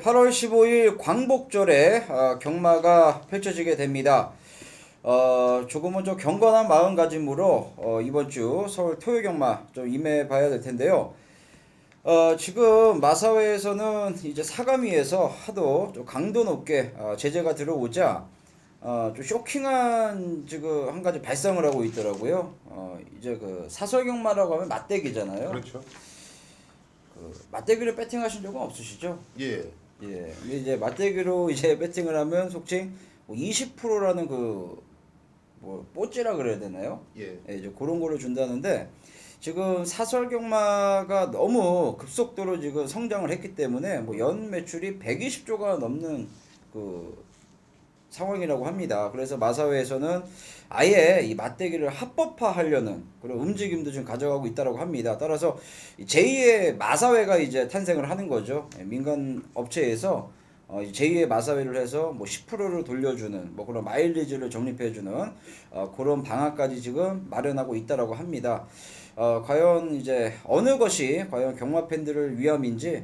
8월 15일 광복절에 경마가 펼쳐지게 됩니다. 조금은 좀 경건한 마음가짐으로 이번 주 서울 토요경마 좀 임해봐야 될 텐데요. 지금 마사회에서는 이제 사감위에서 하도 좀 강도 높게 제재가 들어오자 좀 쇼킹한 지금 한 가지 발상을 하고 있더라고요. 이제 그 사설경마라고 하면 맞대기잖아요. 그렇죠. 맞대기로 배팅하신 적은 없으시죠? 예. 예. 근데 이제 맞대기로 이제 배팅을 하면 속칭 뭐 20%라는 뭐 뽀찌라 그래야 되나요? 예. 예, 이제 그런 거를 준다는데 지금 사설경마가 너무 급속도로 지금 성장을 했기 때문에 뭐 연 매출이 120조가 넘는 그 상황이라고 합니다. 그래서 마사회에서는 아예 이 맞대기를 합법화하려는 그런 움직임도 지금 가져가고 있다고 합니다. 따라서 제2의 마사회가 이제 탄생을 하는 거죠. 민간 업체에서 제2의 마사회를 해서 뭐 10%를 돌려주는 뭐 그런 마일리지를 적립해주는 그런 방안까지 지금 마련하고 있다고 합니다. 과연 이제 어느 것이 과연 경마 팬들을 위함인지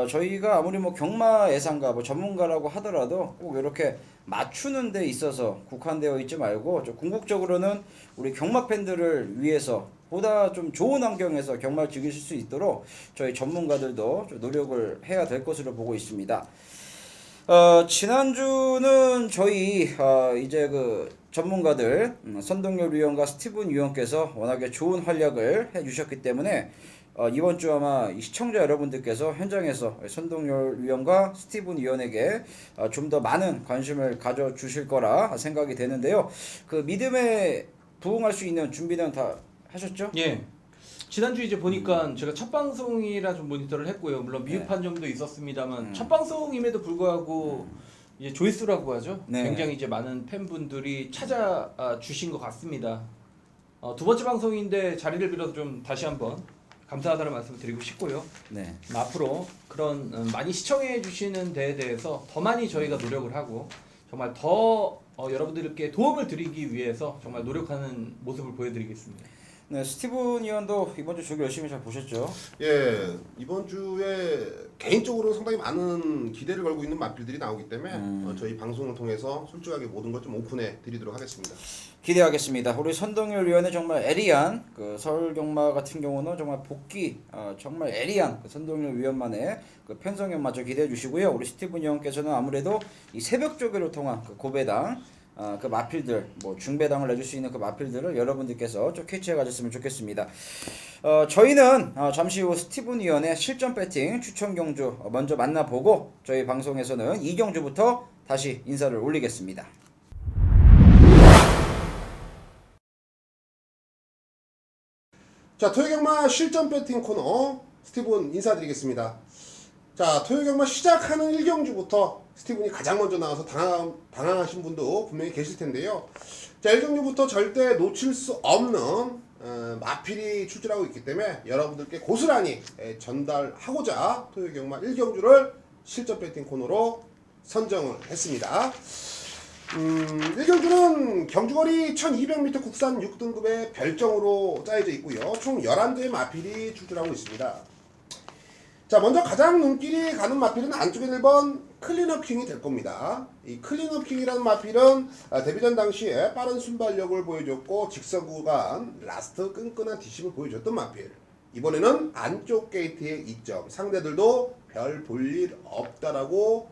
저희가 아무리 뭐 경마 예상가 뭐 전문가라고 하더라도 꼭 이렇게 맞추는 데 있어서 국한되어 있지 말고 좀 궁극적으로는 우리 경마 팬들을 위해서 보다 좀 좋은 환경에서 경마를 즐기실 수 있도록 저희 전문가들도 좀 노력을 해야 될 것으로 보고 있습니다. 지난주는 저희 이제 그 전문가들 선동열 위원과 스티븐 위원께서 워낙에 좋은 활약을 해주셨기 때문에 이번 주 아마 시청자 여러분들께서 현장에서 선동열 위원과 스티븐 위원에게 좀 더 많은 관심을 가져주실 거라 생각이 되는데요. 그 믿음에 부응할 수 있는 준비는 다 하셨죠? 예. 지난주 이제 보니까 제가 첫 방송이라 좀 모니터를 했고요. 물론 미흡한 점도 있었습니다만 첫 방송임에도 불구하고 이제 조회수라고 하죠. 네. 굉장히 이제 많은 팬분들이 찾아 주신 것 같습니다. 두 번째 방송인데 자리를 빌어서 좀 다시 한번 감사하다는 말씀을 드리고 싶고요. 네. 앞으로 그런 많이 시청해 주시는 데에 대해서 더 많이 저희가 노력을 하고 정말 더 여러분들께 도움을 드리기 위해서 정말 노력하는 모습을 보여드리겠습니다. 네, 스티븐 위원도 이번 주 조기 열심히 잘 보셨죠? 예. 이번 주에 개인적으로 상당히 많은 기대를 걸고 있는 마필들이 나오기 때문에 저희 방송을 통해서 솔직하게 모든 걸 좀 오픈해 드리도록 하겠습니다. 기대하겠습니다. 우리 선동열 위원의 정말 에리안 그 서울경마 같은 경우는 정말 복귀 정말 에리안 그 선동열 위원만의 그 편성경마저 기대해 주시고요. 우리 스티븐 위원께서는 아무래도 이 새벽 조교를 통한 그 고배당 그 마필들 뭐 중배당을 내줄 수 있는 그 마필들을 여러분들께서 좀 캐치해 가셨으면 좋겠습니다. 저희는 잠시 후 스티븐 위원의 실전 배팅 추천 경주 먼저 만나보고 저희 방송에서는 이 경주부터 다시 인사를 올리겠습니다. 자, 토요경마 실전 배팅 코너 스티븐 인사드리겠습니다. 자, 토요경마 시작하는 1경주부터 스티븐이 가장 먼저 나와서 당황하신 분도 분명히 계실 텐데요. 자, 1경주부터 절대 놓칠 수 없는 마필이 출전하고 있기 때문에 여러분들께 고스란히 전달하고자 토요경마 1경주를 실전 배팅 코너로 선정을 했습니다. 1경주는 경주거리 1200m 국산 6등급의 별정으로 짜여져 있고요. 총 11대의 마필이 출전하고 있습니다. 자, 먼저 가장 눈길이 가는 마필은 안쪽에 1번 클린업킹이 될 겁니다. 이 클린업킹이라는 마필은 데뷔전 당시에 빠른 순발력을 보여줬고 직선 구간 라스트 끈끈한 뒷심을 보여줬던 마필. 이번에는 안쪽 게이트의 이점, 상대들도 별 볼 일 없다라고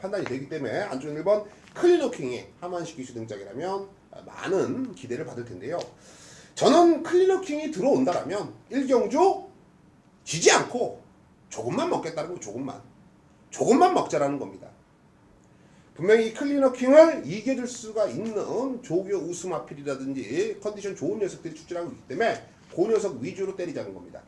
판단이 되기 때문에 안쪽 1번 클린업킹이 하만식 기수 등장이라면 많은 기대를 받을 텐데요. 저는 클린업킹이 들어온다라면 1경주 지지 않고 조금만 먹겠다는 거, 조금만 먹자라는 겁니다. 분명히 이 클리너킹을 이겨줄 수가 있는 조교 우승 아필이라든지 컨디션 좋은 녀석들이 출전하고 있기 때문에 그 녀석 위주로 때리자는 겁니다.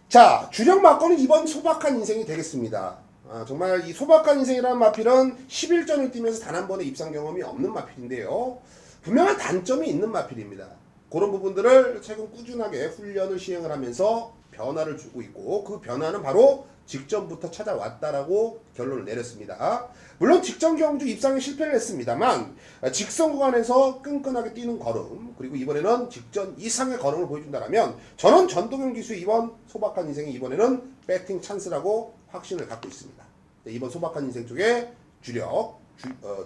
자, 주력 막건은 이번 소박한 인생이 되겠습니다. 정말 이 소박한 인생이라는 마필은 11전을 뛰면서 단 한 번의 입상 경험이 없는 마필인데요. 분명한 단점이 있는 마필입니다. 그런 부분들을 최근 꾸준하게 훈련을 시행을 하면서 변화를 주고 있고 그 변화는 바로 직전부터 찾아왔다라고 결론을 내렸습니다. 물론 직전 경주 입상에 실패를 했습니다만 직선 구간에서 끈끈하게 뛰는 걸음, 그리고 이번에는 직전 이상의 걸음을 보여준다면 저는 전동현 기수의 이번 소박한 인생이 이번에는 배팅 찬스라고 확신을 갖고 있습니다. 네, 이번 소박한 인생 쪽에 주력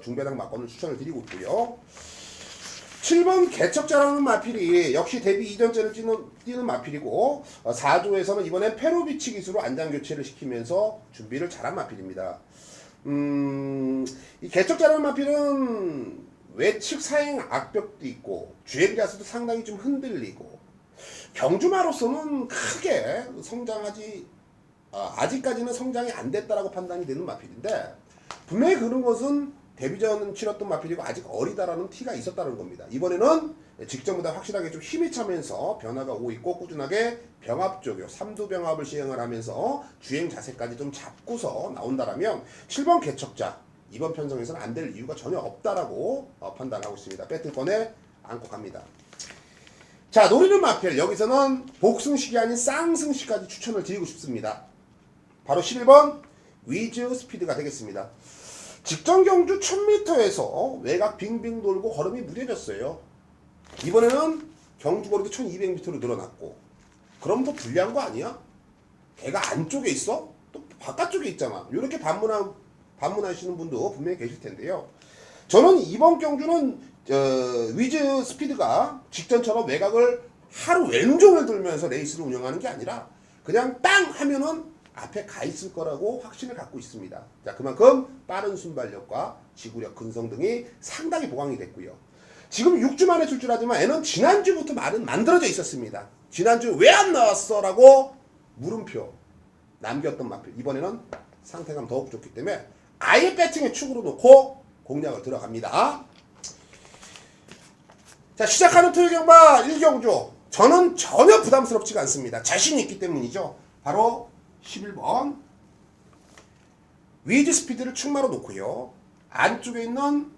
중배당 막건을 추천을 드리고 있고요. 7번 개척자라는 마필이 역시 데뷔 이전째를 뛰는 마필이고 4조에서는 이번엔 페로비치 기수로 안장 교체를 시키면서 준비를 잘한 마필입니다. 이 개척자라는 마필은 외측 사행 악벽도 있고 주행 자세도 상당히 좀 흔들리고 경주마로서는 크게 성장하지 아직까지는 성장이 안 됐다라고 판단이 되는 마필인데 분명히 그런 것은 데뷔전 치렀던 마필이고 아직 어리다라는 티가 있었다는 겁니다. 이번에는 직전보다 확실하게 좀 힘이 차면서 변화가 오고 있고 꾸준하게 병합 쪽이요 3두 병합을 시행을 하면서 주행 자세까지 좀 잡고서 나온다라면 7번 개척자 이번 편성에서는 안 될 이유가 전혀 없다라고 판단하고 있습니다. 배틀권에 안고 갑니다. 자, 노리는 마필 여기서는 복승식이 아닌 쌍승식까지 추천을 드리고 싶습니다. 바로 11번 위즈 스피드가 되겠습니다. 직전 경주 1000m에서 외곽 빙빙 돌고 걸음이 무뎌졌어요. 이번에는 경주 거리도 1200m로 늘어났고 그럼 더 불리한 거 아니야? 걔가 안쪽에 있어? 또 바깥쪽에 있잖아. 이렇게 반문하시는 분도 분명히 계실 텐데요. 저는 이번 경주는 위즈 스피드가 직전처럼 외곽을 하루 왼종일 돌면서 레이스를 운영하는 게 아니라 그냥 땅 하면은 앞에 가 있을 거라고 확신을 갖고 있습니다. 자, 그만큼 빠른 순발력과 지구력, 근성 등이 상당히 보강이 됐고요. 지금 6주 만에 출출하지만 애는 지난주부터 말은 만들어져 있었습니다. 지난주 왜 안 나왔어? 라고 물음표 남겼던 마필. 이번에는 상태감 더욱 좋기 때문에 아예 배팅의 축으로 놓고 공략을 들어갑니다. 자, 시작하는 토요경마 1경주. 저는 전혀 부담스럽지가 않습니다. 자신이 있기 때문이죠. 바로 11번 위즈 스피드를 충마로 놓고요. 안쪽에 있는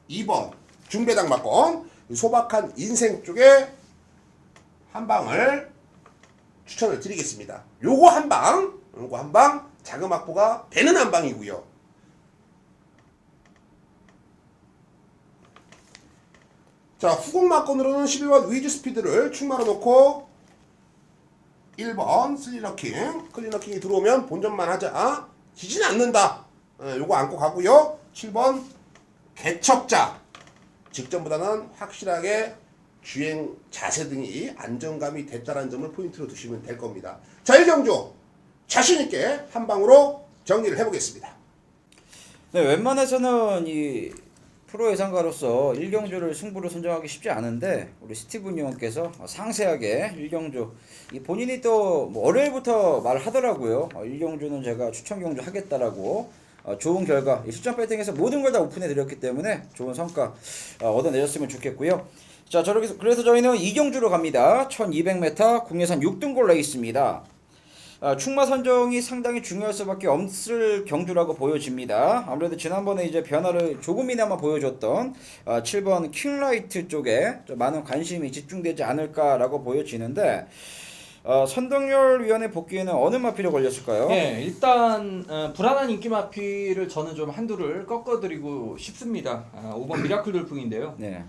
2번 중배당 막건 소박한 인생 쪽에 한 방을 추천을 드리겠습니다. 요거 한 방 자금 확보가 되는 한 방이고요. 자, 후공 막건으로는 11번 위즈 스피드를 충마로 놓고 1번 슬리너킹 클리너킹이 들어오면 본전만 하자 지진 않는다. 요거 안고 가고요. 7번 개척자 직전보다는 확실하게 주행 자세 등이 안정감이 됐다는 점을 포인트로 두시면 될 겁니다. 자, 1경주 자신있게 한 방으로 정리를 해보겠습니다. 네, 웬만해서는 이 프로 예상가로서 1경주를 승부를 선정하기 쉽지 않은데 우리 스티븐 의원께서 상세하게 1경주 본인이 또 뭐 월요일부터 말하더라고요. 1경주는 제가 추천 경주 하겠다라고 좋은 결과 실전 배팅에서 모든 걸 다 오픈해 드렸기 때문에 좋은 성과 얻어내셨으면 좋겠고요. 자, 그래서 저희는 2경주로 갑니다. 1200m 국내산 6등골 레이스입니다. 충마 선정이 상당히 중요할 수밖에 없을 경주라고 보여집니다. 아무래도 지난번에 이제 변화를 조금이나마 보여줬던 7번 킹라이트 쪽에 좀 많은 관심이 집중되지 않을까라고 보여지는데 선동열 위원회 복귀에는 어느 마필이 걸렸을까요? 네, 일단 불안한 인기 마필을 저는 좀 한두를 꺾어드리고 싶습니다. 5번 미라클 돌풍인데요. 네.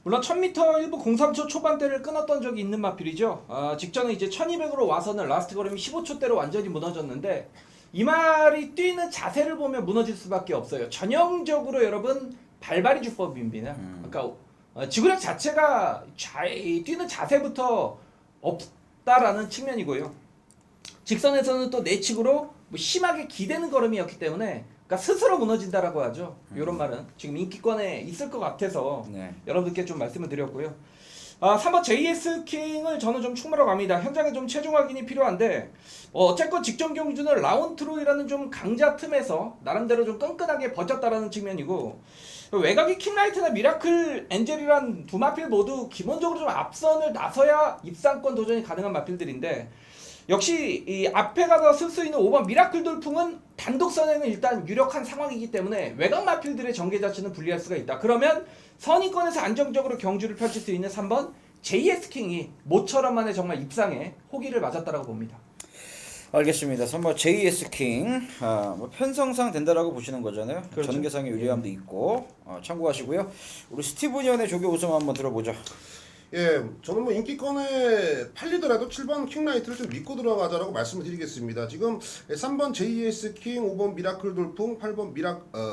물론 1000m 일부 03초 초반대를 끊었던 적이 있는 마필이죠. 직전에 이제 1200으로 와서는 라스트 걸음이 15초대로 완전히 무너졌는데 이 말이 뛰는 자세를 보면 무너질 수밖에 없어요. 전형적으로 여러분 발발이 주법입니다. 그러니까 지구력 자체가 뛰는 자세부터 없다라는 측면이고요. 직선에서는 또 내측으로 뭐 심하게 기대는 걸음이었기 때문에 그러니까 스스로 무너진다라고 하죠. 이런 말은 지금 인기권에 있을 것 같아서 네. 여러분들께 좀 말씀을 드렸고요. 3번 JS 킹을 저는 좀 충분하고 갑니다. 현장에 좀 체중 확인이 필요한데 어쨌건 직전 경주는 라운트로이라는 좀 강자 틈에서 나름대로 좀 끈끈하게 버텼다라는 측면이고 외곽이 킹라이트나 미라클 엔젤이란 두 마필 모두 기본적으로 좀 앞선을 나서야 입상권 도전이 가능한 마필들인데 역시 이 앞에 가서 쓸 수 있는 5번 미라클 돌풍은 단독선에는 일단 유력한 상황이기 때문에 외곽 마필들의 전개 자체는 불리할 수가 있다. 그러면 선의권에서 안정적으로 경주를 펼칠 수 있는 3번 JS 킹이 모처럼만의 정말 입상에 호기를 맞았다라고 봅니다. 알겠습니다. 3번 JS 킹 뭐 편성상 된다라고 보시는 거잖아요. 그렇죠. 전개상의 유리함도 있고 참고하시고요. 우리 스티븐 연의 조교 우승 한번 들어보죠. 예, 저는 뭐 인기권에 팔리더라도 7번 킹라이트를 좀 믿고 들어가자라고 말씀을 드리겠습니다. 지금 3번 JS 킹, 5번 미라클 돌풍, 8번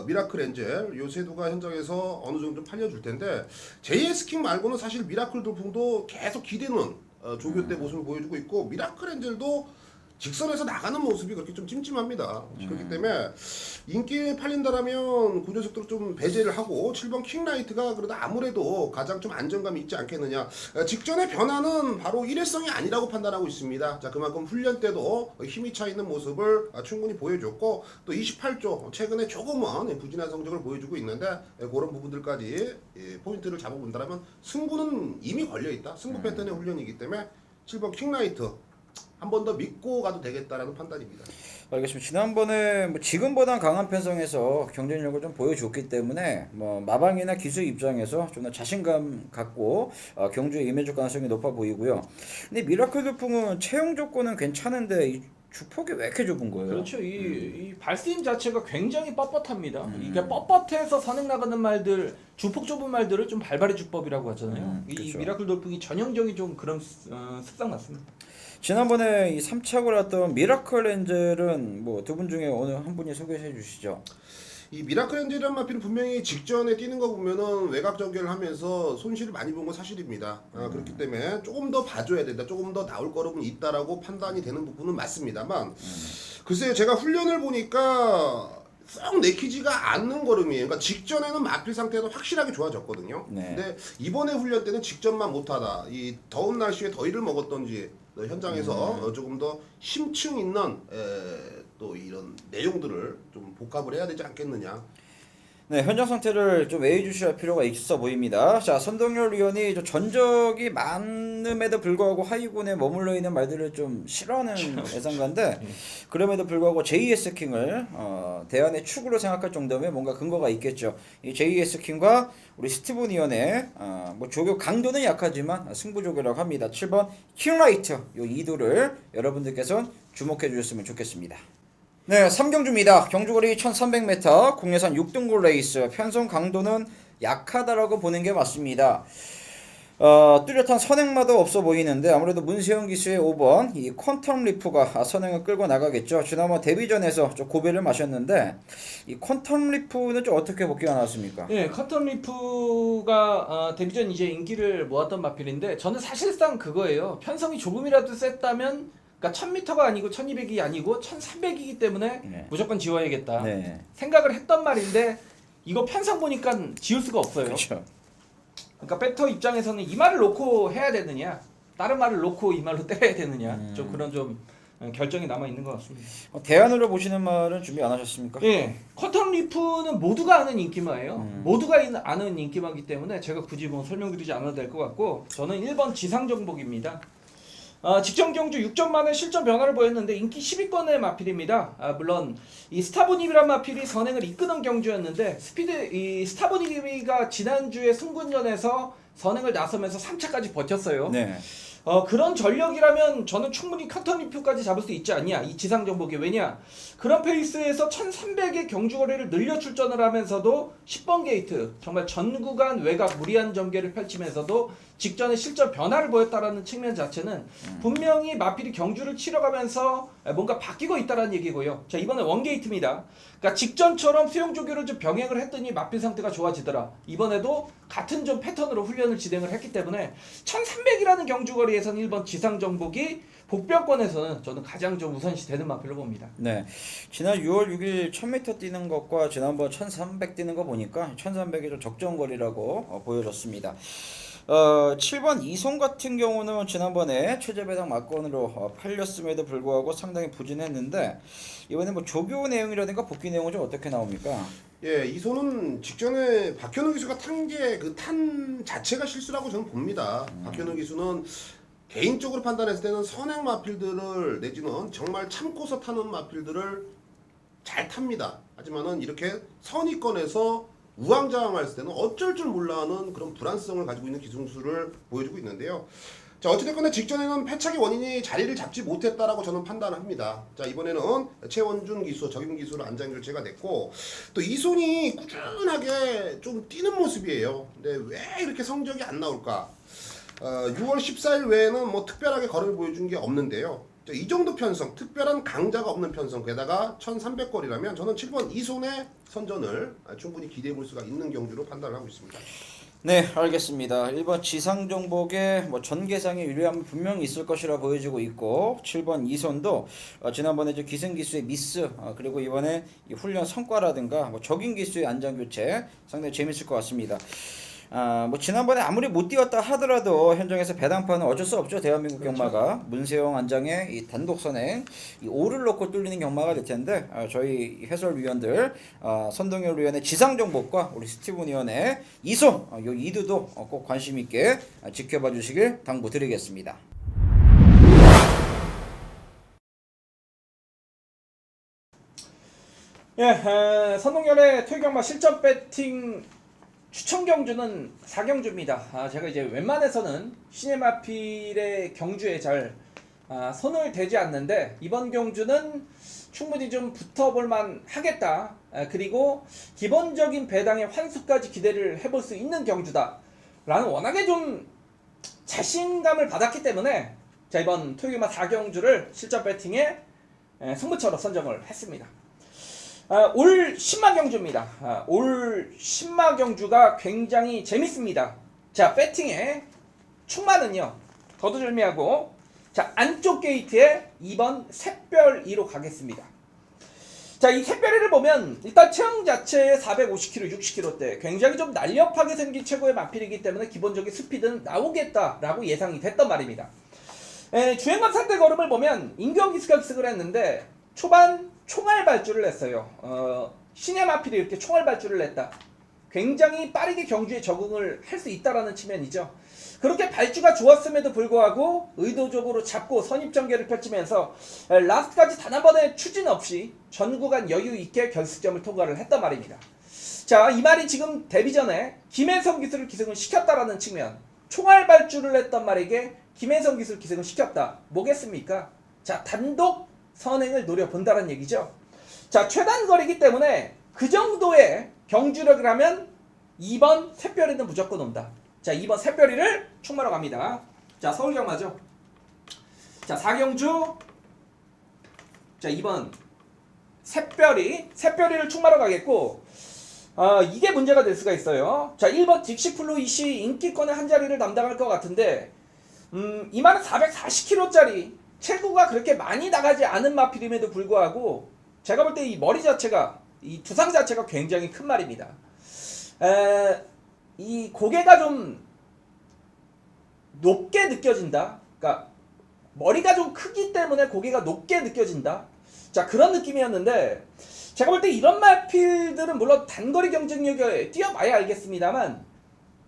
미라클 엔젤 요 세 두가 현장에서 어느 정도 팔려줄 텐데 JS 킹 말고는 사실 미라클 돌풍도 계속 기대는 조교 때 모습을 보여주고 있고 미라클 엔젤도 직선에서 나가는 모습이 그렇게 좀 찜찜합니다. 그렇기 때문에 인기 팔린다라면 구조속도를 좀 배제를 하고 7번 킹라이트가 그래도 아무래도 가장 좀 안정감이 있지 않겠느냐. 직전의 변화는 바로 일회성이 아니라고 판단하고 있습니다. 자, 그만큼 훈련 때도 힘이 차 있는 모습을 충분히 보여줬고 또 28조 최근에 조금은 부진한 성적을 보여주고 있는데 그런 부분들까지 포인트를 잡아본다면 승부는 이미 걸려있다. 승부 패턴의 훈련이기 때문에 7번 킹라이트 한 번 더 믿고 가도 되겠다라는 판단입니다. 알겠습니다. 지난번에 뭐 지금보다 강한 편성에서 경쟁력을 좀 보여줬기 때문에 뭐 마방이나 기수 입장에서 좀 더 자신감 갖고 경주에 임해줄 가능성이 높아 보이고요. 근데 미라클 돌풍은 채용 조건은 괜찮은데 이 주폭이 왜 이렇게 좁은 거예요? 그렇죠. 이 발스임 자체가 굉장히 뻣뻣합니다. 이게 뻣뻣해서 선행 나가는 말들, 주폭 좁은 말들을 좀 발발의 주법이라고 하잖아요. 이 그렇죠. 미라클 돌풍이 전형적인 좀 그런 습성 같습니다. 지난번에 이 3착을 왔던 미라클 엔젤은 뭐 두 분 중에 어느 한 분이 소개해 주시죠. 이 미라클 엔젤이란 마필은 분명히 직전에 뛰는 거 보면은 외곽 전개를 하면서 손실을 많이 본 건 사실입니다. 그렇기 때문에 조금 더 봐줘야 된다, 조금 더 나올 거름은 있다라고 판단이 되는 부분은 맞습니다만 글쎄요, 제가 훈련을 보니까 썩 내키지가 않는 걸음이에요. 그러니까 직전에는 마필 상태가 확실하게 좋아졌거든요. 네. 근데 이번에 훈련 때는 직전만 못하다. 이 더운 날씨에 더위를 먹었던지 현장에서 조금 더 심층 있는 또 이런 내용들을 좀 복합을 해야 되지 않겠느냐. 네, 현장 상태를 좀 외해 주셔야 필요가 있어 보입니다. 자, 선동열 위원이 저 전적이 많음에도 불구하고 하위군에 머물러 있는 말들을 좀 싫어하는 예상가인데 그럼에도 불구하고 JS 킹을 대안의 축으로 생각할 정도면 뭔가 근거가 있겠죠. 이 JS 킹과 우리 스티븐 위원의 뭐 조교 강도는 약하지만 승부 조교라고 합니다. 7번 킹라이트 요 이두를 여러분들께서 주목해 주셨으면 좋겠습니다. 네, 3경주입니다. 경주거리 1300m, 국내산 6등골 레이스, 편성 강도는 약하다라고 보는 게 맞습니다. 뚜렷한 선행마도 없어 보이는데 아무래도 문세영 기수의 5번 이 퀀텀 리프가 선행을 끌고 나가겠죠. 지난번 데뷔전에서 좀 고배를 마셨는데 이 퀀텀 리프는 좀 어떻게 복귀가 나왔습니까? 예, 퀀텀 리프가 데뷔전 이제 인기를 모았던 마필인데 저는 사실상 그거예요. 편성이 조금이라도 셌다면 그러니까 1000m가 아니고 1200이 아니고 1300이기 때문에 네. 무조건 지워야겠다 네, 생각을 했던 말인데 이거 편성 보니까 지울 수가 없어요. 그렇죠. 그러니까 배터 입장에서는 이 말을 놓고 해야 되느냐 다른 말을 놓고 이 말로 때려야 되느냐 좀 그런 좀 결정이 남아 있는 것 같습니다. 대안으로 보시는 말은 준비 안 하셨습니까? 예, 쿼텀 리프는 모두가 아는 인기마예요. 모두가 아는 인기마이기 때문에 제가 굳이 뭐 설명드리지 않아도 될 것 같고 저는 1번 지상정복입니다. 직전 경주 6점 만에 실전 변화를 보였는데 인기 10위권의 마필입니다. 물론 이 스타보니비란 마필이 선행을 이끄는 경주였는데 이 스타보니비가 지난주에 승군전에서 선행을 나서면서 3차까지 버텼어요. 네. 그런 전력이라면 저는 충분히 쿼터리프까지 잡을 수 있지 않냐 이 지상정복이. 왜냐 그런 페이스에서 1300의 경주거리를 늘려 출전을 하면서도 10번 게이트 정말 전 구간 외곽 무리한 전개를 펼치면서도 직전에 실전 변화를 보였다라는 측면 자체는 분명히 마필이 경주를 치러가면서 뭔가 바뀌고 있다라는 얘기고요. 자, 이번에 원게이트입니다. 그러니까 직전처럼 수용조교를 좀 병행을 했더니 마필 상태가 좋아지더라. 이번에도 같은 좀 패턴으로 훈련을 진행을 했기 때문에 1300이라는 경주거리에서는 1번 지상정복이 복병권에서는 저는 가장 좀 우선시 되는 마필로 봅니다. 네, 지난 6월 6일 1000m 뛰는 것과 지난번 1300 뛰는 거 보니까 1300이 좀 적정 거리라고 보여졌습니다. 7번 이송 같은 경우는 지난번에 최저 배당 막건으로 팔렸음에도 불구하고 상당히 부진했는데 이번에 뭐 조교 내용이라든가 복귀 내용은 좀 어떻게 나옵니까? 예, 이 손은 직전에 박현우 기수가 탄 게 그 탄 자체가 실수라고 저는 봅니다. 박현우 기수는 개인적으로 판단했을 때는 선행 마필들을 내지는 정말 참고서 타는 마필들을 잘 탑니다. 하지만은 이렇게 선위권에서 우왕좌왕할 때는 어쩔 줄 몰라하는 그런 불안성을 가지고 있는 기술을 보여주고 있는데요. 자, 어찌됐건 직전에는 패착의 원인이 자리를 잡지 못했다라고 저는 판단합니다. 자, 이번에는 최원준 기수, 적임 기수로 안장 교체가 됐고 또 이손이 꾸준하게 좀 뛰는 모습이에요. 근데 왜 이렇게 성적이 안 나올까? 6월 14일 외에는 뭐 특별하게 거래를 보여준 게 없는데요. 이 정도 편성, 특별한 강자가 없는 편성, 게다가 1300거리라면 저는 7번 이손의 선전을 충분히 기대해 볼 수가 있는 경주로 판단을 하고 있습니다. 네, 알겠습니다. 1번 지상종복에 뭐 전개상의 유리함이 분명히 있을 것이라 보여지고 있고 7번 이손도 지난번에 기승기수의 미스 그리고 이번에 이 훈련 성과라든가 뭐 적임기수의 안전교체 상당히 재밌을 것 같습니다. 뭐 지난번에 아무리 못 뛰었다 하더라도 현장에서 배당파는 어쩔 수 없죠. 대한민국 그렇죠. 경마가 문세영 안장의 이 단독 선행 이 5를 놓고 뚫리는 경마가 될 텐데 저희 해설위원들 선동열 위원의 지상정복과 우리 스티븐 위원의 이손 요 2두도 꼭 관심 있게 지켜봐 주시길 당부드리겠습니다. 예, 선동열의 토요경마 실전 배팅 추천 경주는 4경주입니다. 제가 이제 웬만해서는 시네마필의 경주에 잘 손을 대지 않는데 이번 경주는 충분히 좀 붙어볼만 하겠다. 그리고 기본적인 배당의 환수까지 기대를 해볼 수 있는 경주다. 라는 워낙에 좀 자신감을 받았기 때문에 자 이번 토요경마 4경주를 실전 배팅에 승부처로 선정을 했습니다. 올 신마 경주입니다. 올 신마 경주가 굉장히 재밌습니다. 자, 배팅의 충마는요. 더두절미하고 자, 안쪽 게이트에 2번 샛별이로 가겠습니다. 자, 이 샛별이를 보면 일단 체형 자체에 450km, 60km대 굉장히 좀 날렵하게 생긴 최고의 마필이기 때문에 기본적인 스피드는 나오겠다라고 예상이 됐던 말입니다. 주행감 상대 걸음을 보면 인경기스격승을 했는데 초반 총알 발주를 냈어요. 시네마필이 이렇게 총알 발주를 냈다. 굉장히 빠르게 경주에 적응을 할 수 있다라는 측면이죠. 그렇게 발주가 좋았음에도 불구하고 의도적으로 잡고 선입전개를 펼치면서 라스트까지 단 한 번의 추진 없이 전 구간 여유 있게 결승점을 통과를 했단 말입니다. 자, 이 말이 지금 데뷔 전에 김혜성 기술을 기승을 시켰다라는 측면, 총알 발주를 냈던 말에게 김혜성 기술 기승을 시켰다. 뭐겠습니까? 자, 단독 선행을 노려본다는 얘기죠. 자, 최단거리이기 때문에 그 정도의 경주력이라면 2번 샛별이는 무조건 온다. 자, 2번 샛별이를 충마로 갑니다. 자, 서울경마죠. 자, 4경주. 자, 2번 샛별이를 충마로 가겠고 이게 문제가 될 수가 있어요. 자, 1번 딕시플루이시 인기권의 한 자리를 담당할 것 같은데 이 말은 440kg짜리 체구가 그렇게 많이 나가지 않은 마필임에도 불구하고 제가 볼 때 이 머리 자체가 이 두상 자체가 굉장히 큰 말입니다. 이 고개가 좀 높게 느껴진다. 그러니까 머리가 좀 크기 때문에 고개가 높게 느껴진다. 자, 그런 느낌이었는데 제가 볼 때 이런 마필들은 물론 단거리 경쟁력에 뛰어봐야 알겠습니다만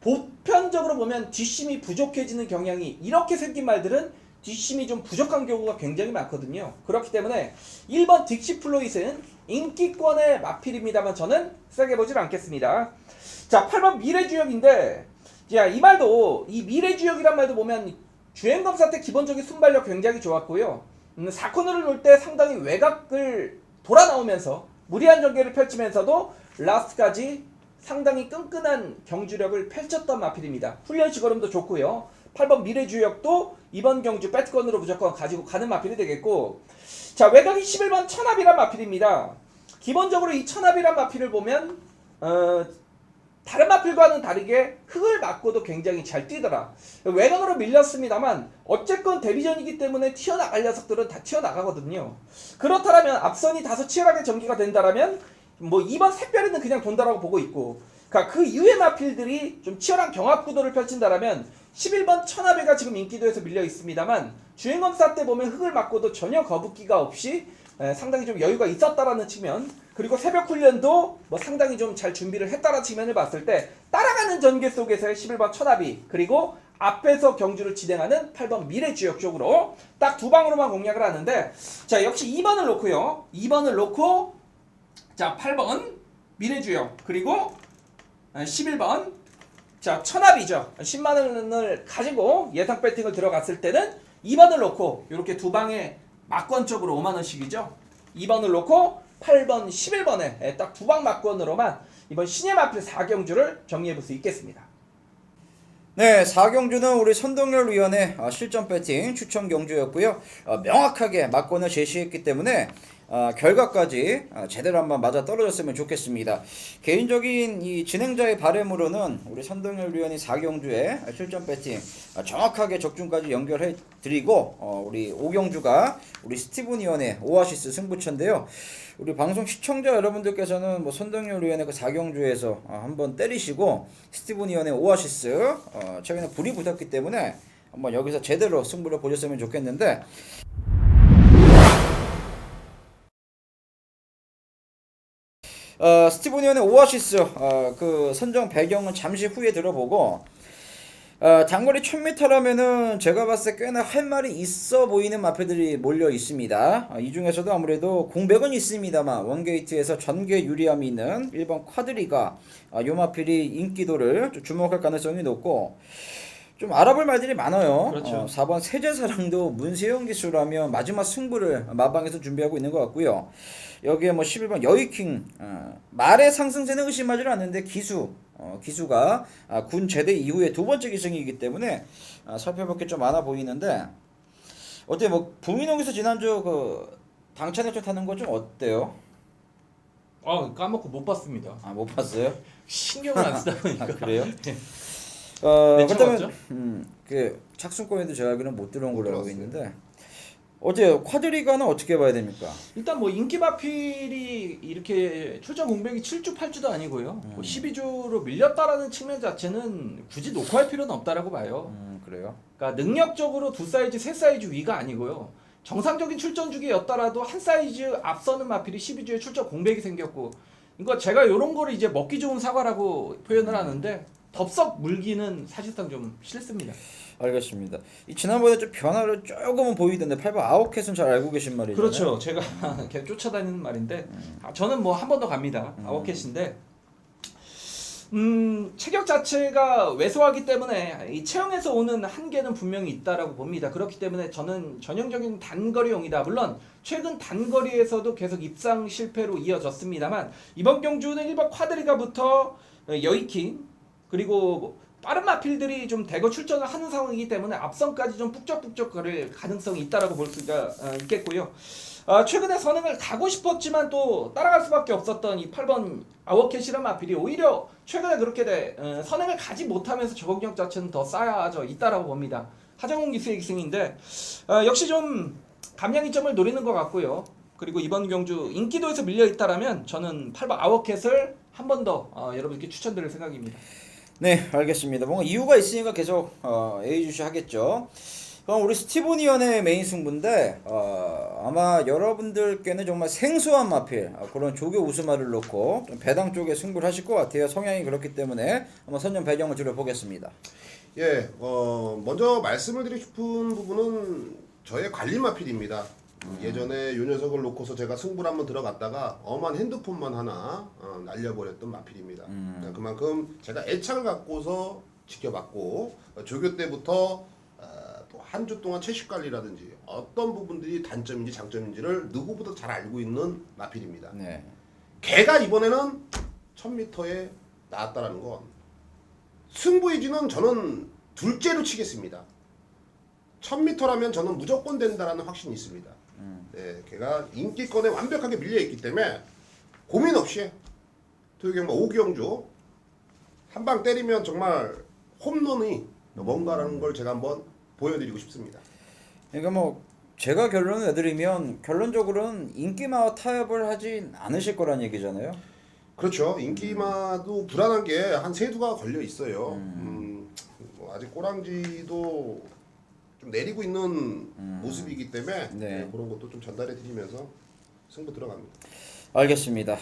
보편적으로 보면 뒷심이 부족해지는 경향이 이렇게 생긴 말들은 뒷심이 좀 부족한 경우가 굉장히 많거든요. 그렇기 때문에 1번 딕시플로잇은 인기권의 마필입니다만 저는 세게 보질 않겠습니다. 자, 8번 미래주역인데 자, 이 말도 이 미래주역이란 말도 보면 주행검사 때 기본적인 순발력 굉장히 좋았고요. 4코너를 놓을 때 상당히 외곽을 돌아 나오면서 무리한 전개를 펼치면서도 라스트까지 상당히 끈끈한 경주력을 펼쳤던 마필입니다. 훈련시 걸음도 좋고요. 8번 미래주역도 이번 경주 배트권으로 무조건 가지고 가는 마필이 되겠고 자, 외곽이 11번 천합이란 마필입니다. 기본적으로 이 천합이란 마필을 보면 다른 마필과는 다르게 흙을 맞고도 굉장히 잘 뛰더라. 외곽으로 밀렸습니다만 어쨌건 데뷔전이기 때문에 튀어나갈 녀석들은 다 튀어나가거든요. 그렇다면 앞선이 다소 치열하게 전개가 된다라면 뭐 2번 샛별이는 그냥 돈다라고 보고 있고 그러니까 그 이후의 마필들이 좀 치열한 경합 구도를 펼친다라면 11번 천하배가 지금 인기도에서 밀려 있습니다만 주행검사 때 보면 흙을 맞고도 전혀 거북기가 없이 상당히 좀 여유가 있었다라는 측면 그리고 새벽 훈련도 뭐 상당히 좀 잘 준비를 했다라는 측면을 봤을 때 따라가는 전개 속에서의 11번 천하비 그리고 앞에서 경주를 진행하는 8번 미래주역 쪽으로 딱 두 방으로만 공략을 하는데 자, 역시 2번을 놓고요. 2번을 놓고 자, 8번 미래주역 그리고 11번 자, 천합이죠. 10만원을 가지고 예상 배팅을 들어갔을 때는 2번을 놓고 이렇게 두 방에 막권 쪽으로 5만원씩이죠. 2번을 놓고 8번, 11번에 딱 두 방 막권으로만 이번 신예마필 4경주를 정리해 볼 수 있겠습니다. 네, 4경주는 우리 선동열 위원의 실전 배팅 추천 경주였고요. 명확하게 막권을 제시했기 때문에 결과까지 제대로 한번 맞아 떨어졌으면 좋겠습니다. 개인적인 이 진행자의 바람으로는 우리 선동열 위원이 4경주에 실전 배팅 정확하게 적중까지 연결해 드리고 우리 5경주가 우리 스티븐 위원의 오아시스 승부처인데요. 우리 방송 시청자 여러분들께서는 뭐 선동열 위원의 그 4경주에서 한번 때리시고 스티븐 위원의 오아시스 최근에 불이 붙었기 때문에 한번 여기서 제대로 승부를 보셨으면 좋겠는데 스티븐 위원의 오아시스 그 선정 배경은 잠시 후에 들어보고 단거리 1000m라면은 제가 봤을 때 꽤나 할 말이 있어 보이는 마패들이 몰려 있습니다. 이 중에서도 아무래도 공백은 있습니다만 원게이트에서 전개 유리함이 있는 1번 쿼드리가 요 마필이 인기도를 좀 주목할 가능성이 높고 좀 알아볼 말들이 많아요. 그렇죠. 4번 세제사랑도 문세영 기수라면 마지막 승부를 마방에서 준비하고 있는 것 같고요. 여기에 뭐 11번 여의킹 말의 상승세는 의심하지는 않는데 기수가 군 제대 이후에 두 번째 기승이기 때문에 살펴볼 게 좀 많아 보이는데 어때 뭐 부민홍에서 지난주 그 당찬회전 타는 거 좀 어때요? 까먹고 못 봤습니다. 못 봤어요? 신경을 안 쓰다 보니까. 그래요? 네, 처음 그렇다면 봤죠? 그 착순권에도 제가 알기로는 못 들어온 걸로 알고 들어왔어요. 있는데 어제 쿼드리가는 어떻게 봐야 됩니까? 일단 뭐 인기 마필이 이렇게 출전 공백이 7주 8주도 아니고요. 뭐 12주로 밀렸다라는 측면 자체는 굳이 놓고할 필요는 없다라고 봐요. 그래요? 그러니까 능력적으로 두 사이즈, 세 사이즈 위가 아니고요. 정상적인 출전 주기였더라도 한 사이즈 앞서는 마필이 12주에 출전 공백이 생겼고, 이거 제가 이런 거를 이제 먹기 좋은 사과라고 표현을 하는데 덥석 물기는 사실상 좀 싫습니다. 알겠습니다. 이 지난번에 좀 변화를 조금은 보이던데 8번 아웃캣은 잘 알고 계신 말이잖아요. 그렇죠. 제가 계속 쫓아다니는 말인데 저는 뭐 한 번 더 갑니다. 아웃캣인데 체격 자체가 왜소하기 때문에 이 체형에서 오는 한계는 분명히 있다라고 봅니다. 그렇기 때문에 저는 전형적인 단거리용이다. 물론 최근 단거리에서도 계속 입상 실패로 이어졌습니다만 이번 경주는 1번 쿼드리가부터 여의킹 그리고 빠른 마필들이 좀 대거 출전을 하는 상황이기 때문에 앞선까지 좀 북적북적 거릴 가능성이 있다라고 볼 수가 있겠고요. 최근에 선행을 가고 싶었지만 또 따라갈 수밖에 없었던 이 8번 아워캣이란 마필이 오히려 최근에 그렇게 선행을 가지 못하면서 적응력 자체는 더 쌓여져 있다라고 봅니다. 하정훈 기수의 기승인데 역시 좀 감량이점을 노리는 것 같고요. 그리고 이번 경주 인기도에서 밀려 있다라면 저는 8번 아워캣을 한 번 더 여러분께 추천드릴 생각입니다. 네, 알겠습니다. 뭔가 이유가 있으니까 계속 예의주시 하겠죠. 그럼 우리 스티븐 위원의 메인 승부인데 아마 여러분들께는 정말 생소한 마필 그런 조교 우스마를 놓고 좀 배당 쪽에 승부를 하실 것 같아요. 성향이 그렇기 때문에 한번 선전 배경을 들어보겠습니다. 예, 먼저 말씀을 드리고 싶은 부분은 저의 관리 마필입니다. 예전에 요 녀석을 놓고서 제가 승부를 한번 들어갔다가 엄한 핸드폰만 하나 날려버렸던 마필입니다. 그만큼 제가 애착을 갖고서 지켜봤고 조교 때부터 또 한 주 동안 체식 관리라든지 어떤 부분들이 단점인지 장점인지를 누구보다 잘 알고 있는 마필입니다. 네. 걔가 이번에는 1000m에 나왔다라는 건 승부의지는 저는 둘째로 치겠습니다. 1000m라면 저는 무조건 된다라는 확신이 있습니다. 네, 걔가 인기권에 완벽하게 밀려있기 때문에 고민 없이 토요경마 5경주 한 방 때리면 정말 홈런이 뭔가라는 걸 제가 한번 보여드리고 싶습니다. 그러니까 뭐 제가 결론을 내드리면 결론적으로는 인기마 타협을 하진 않으실 거란 얘기잖아요. 그렇죠. 인기마도 불안한 게 한 세 두가 걸려 있어요. 뭐 아직 꼬랑지도 좀 내리고 있는 모습이기 때문에 네. 그런 것도 좀 전달해 드리면서 승부 들어갑니다. 알겠습니다.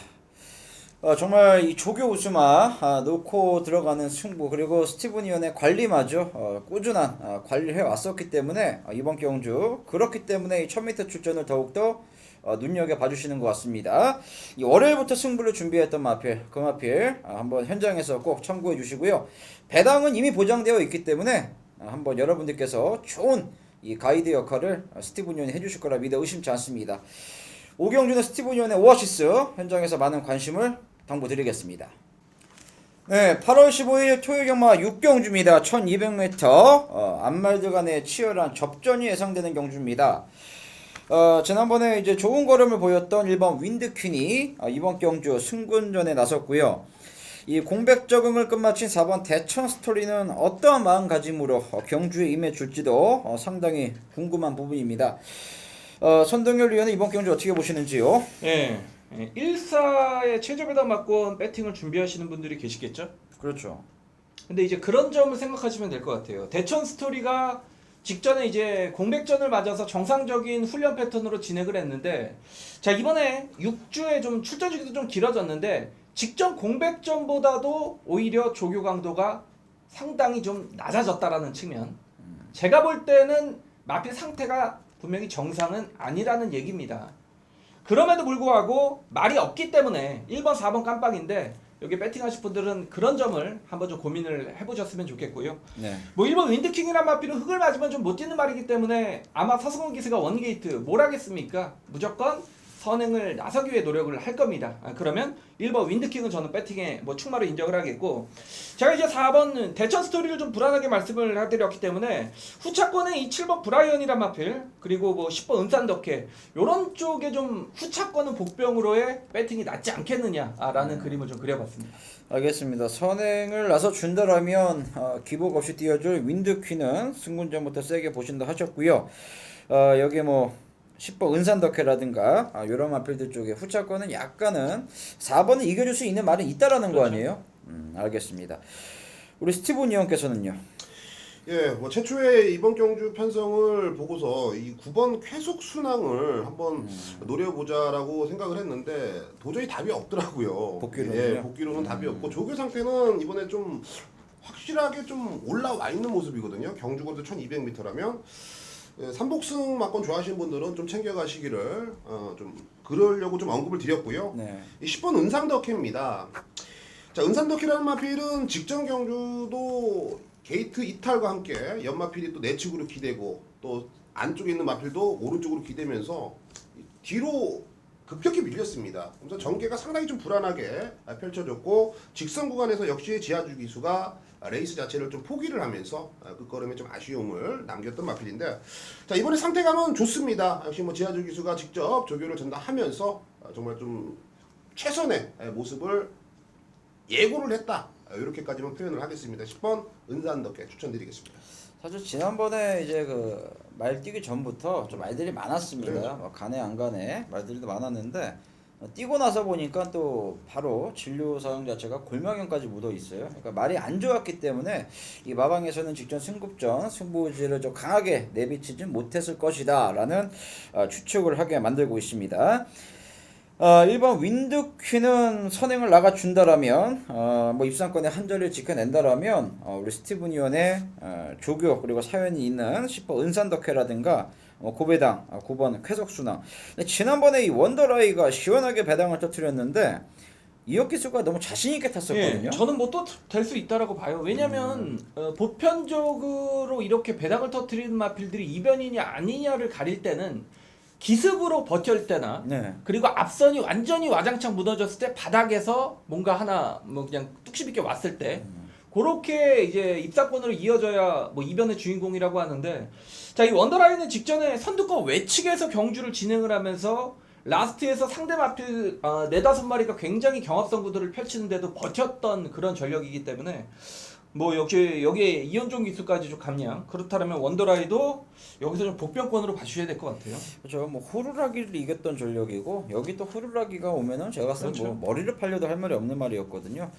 정말 이 조교 우스마 놓고 들어가는 승부 그리고 스티븐 위원의 관리마저 꾸준한 관리를 해왔었기 때문에 이번 경주 그렇기 때문에 이 1000m 출전을 더욱더 눈여겨 봐주시는 것 같습니다. 이 월요일부터 승부를 준비했던 마필 그 마필 한번 현장에서 꼭 참고해 주시고요. 배당은 이미 보장되어 있기 때문에 한번 여러분들께서 좋은 이 가이드 역할을 스티븐 위원이 해주실 거라 믿어 의심치 않습니다. 오경준의 스티븐 위원의 오아시스 현장에서 많은 관심을 당부드리겠습니다. 네, 8월 15일 토요일 경마 6경주입니다. 1200m 앞말들 간의 치열한 접전이 예상되는 경주입니다. 지난번에 이제 좋은 걸음을 보였던 1번 윈드퀸이 이번 경주 승군전에 나섰고요. 이 공백 적응을 끝마친 4번 대천 스토리는 어떠한 마음가짐으로 경주에 임해 줄지도 상당히 궁금한 부분입니다. 선동열 위원은 이번 경주 어떻게 보시는지요? 예. 1사의 최저 배당 맞고 배팅을 준비하시는 분들이 계시겠죠? 그렇죠. 근데 이제 그런 점을 생각하시면 될 것 같아요. 대천 스토리가 직전에 이제 공백전을 맞아서 정상적인 훈련 패턴으로 진행을 했는데, 자, 이번에 6주에 좀 출전 주기도 좀 길어졌는데 직전 공백전보다도 오히려 조교 강도가 상당히 좀 낮아졌다라는 측면. 제가 볼 때는 마필 상태가 분명히 정상은 아니라는 얘기입니다. 그럼에도 불구하고 말이 없기 때문에 1번, 4번 깜빡인데 여기 배팅하실 분들은 그런 점을 한번 좀 고민을 해보셨으면 좋겠고요. 네. 뭐 1번 윈드킹이란 마필은 흙을 맞으면 좀 못 뛰는 말이기 때문에 아마 서승훈 기수가 원게이트 뭘 하겠습니까? 무조건 선행을 나서기 위해 노력을 할 겁니다. 그러면 1번 윈드킹은 저는 배팅에 뭐 충마로 인정을 하겠고, 제가 이제 4번 대천 스토리를 좀 불안하게 말씀을 해드렸기 때문에 후차권에 이 7번 브라이언이란 마필, 그리고 뭐 10번 은산덕해, 요런 쪽에 좀 후차권은 복병으로의 배팅이 낫지 않겠느냐라는 그림을 좀 그려봤습니다. 알겠습니다. 선행을 나서 준다라면 기복 없이 뛰어줄 윈드퀸은 승군전부터 세게 보신다 하셨고요. 여기에 뭐 10번 은산덕해라든가 이런 마필들 쪽에 후차권은 약간은 4번을 이겨줄 수 있는 말은 있다라는 거 아니에요? 알겠습니다. 우리 스티븐 의원께서는요? 예, 뭐 최초의 이번 경주 편성을 보고서 이 9번 쾌속 순항을 한번 노려보자라고 생각을 했는데 도저히 답이 없더라고요. 복귀로는요? 예, 복귀로는 답이 없고 조교 상태는 이번에 좀 확실하게 좀 올라와 있는 모습이거든요. 경주고도 1200m라면 삼복승 막권 좋아하시는 분들은 좀 챙겨가시기를 좀 그러려고 좀 언급을 드렸고요. 네. 이 10번 은상덕해입니다. 자, 은상덕해라는 마필은 직전 경주도 게이트 이탈과 함께 연마필이 또 내측으로 기대고 또 안쪽에 있는 마필도 오른쪽으로 기대면서 뒤로 급격히 밀렸습니다. 그래서 전개가 상당히 좀 불안하게 펼쳐졌고 직선 구간에서 역시 지하주 기수가 레이스 자체를 좀 포기를 하면서 끝걸음에 좀 아쉬움을 남겼던 마필인데, 자, 이번에 상태감은 좋습니다. 역시 뭐 지하주 기수가 직접 조교를 전담하면서 정말 좀 최선의 모습을 예고를 했다, 이렇게까지만 표현을 하겠습니다. 10번 은산덕해 추천드리겠습니다. 사실 지난번에 이제 그 말 뛰기 전부터 좀 말들이 많았습니다. 그렇죠. 뭐 가네 안 가네 말들도 많았는데 뛰고 나서 보니까 또 바로 진료 사항 자체가 골명형까지 묻어 있어요. 그러니까 말이 안 좋았기 때문에 이 마방에서는 직전 승급전 승부지를 좀 강하게 내비치지 못했을 것이다라는 추측을 하게 만들고 있습니다. 1번 윈드퀸은 선행을 나가준다라면 뭐 입상권의 한 자리를 지켜낸다라면 우리 스티븐 의원의 조교 그리고 사연이 있는 10번 은산덕해라든가 고배당 9번 쾌속순항. 지난번에 이 원더라이가 시원하게 배당을 터뜨렸는데 이혁기수가 너무 자신있게 탔었거든요. 예, 저는 뭐 또 될 수 있다라고 봐요. 왜냐면 보편적으로 이렇게 배당을 터뜨리는 마필들이 이변이냐 아니냐를 가릴 때는 기습으로 버틸 때나 네. 그리고 앞선이 완전히 와장창 무너졌을 때 바닥에서 뭔가 하나 뭐 그냥 뚝심 있게 왔을 때 그렇게 이제 입사권으로 이어져야 뭐 이변의 주인공이라고 하는데, 자, 이 원더라인은 직전에 선두권 외측에서 경주를 진행을 하면서 라스트에서 상대 마필 4-5마리가 굉장히 경합성 구도를 펼치는데도 버텼던 그런 전력이기 때문에 뭐 역시 여기에 이현종 기수까지 좀 감량, 그렇다면 원더라이도 여기서 좀 복병권으로 봐주셔야 될 것 같아요. 그렇죠. 뭐 호루라기를 이겼던 전력이고 여기 또 호루라기가 오면은 제가 봤을 때 그렇죠. 뭐 머리를 팔려도 할 말이 없는 말이었거든요.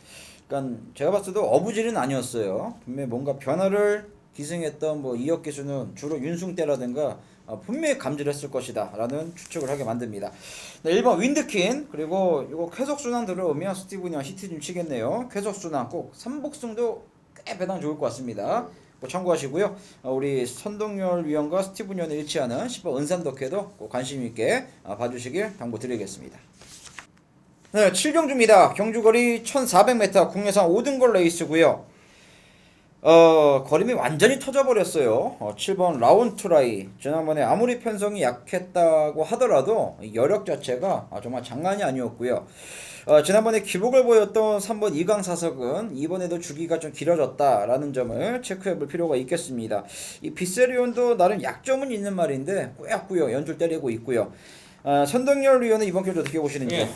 그러니까 제가 봤을 때도 어부질은 아니었어요. 분명히 뭔가 변화를 기승했던 뭐 이혁 기수는 주로 윤승대라든가 분명히 감지를 했을 것이다 라는 추측을 하게 만듭니다. 네, 1번 윈드퀸, 그리고 이거 쾌속순환 들어오면 스티븐이랑 히트 좀 치겠네요. 쾌속순환 꼭 삼복승도 꽤 배당 좋을 것 같습니다. 뭐 참고하시고요. 우리 선동열 위원과 스티븐 위원을 일치하는 10번 은산덕해도 꼭 관심 있게 봐주시길 당부드리겠습니다. 네, 7경주입니다. 경주거리 1400m 국내산 5등걸 레이스고요. 거림이 완전히 터져버렸어요. 7번 라운트라이. 지난번에 아무리 편성이 약했다고 하더라도 이 여력 자체가 정말 장난이 아니었고요. 지난번에 기복을 보였던 3번 이강사석은 이번에도 주기가 좀 길어졌다라는 점을 체크해볼 필요가 있겠습니다. 이 비세리온도 나름 약점은 있는 말인데 꾸역꾸역 연줄 때리고 있고요. 선동열 위원은 이번 경기 어떻게 보시는지요? 예.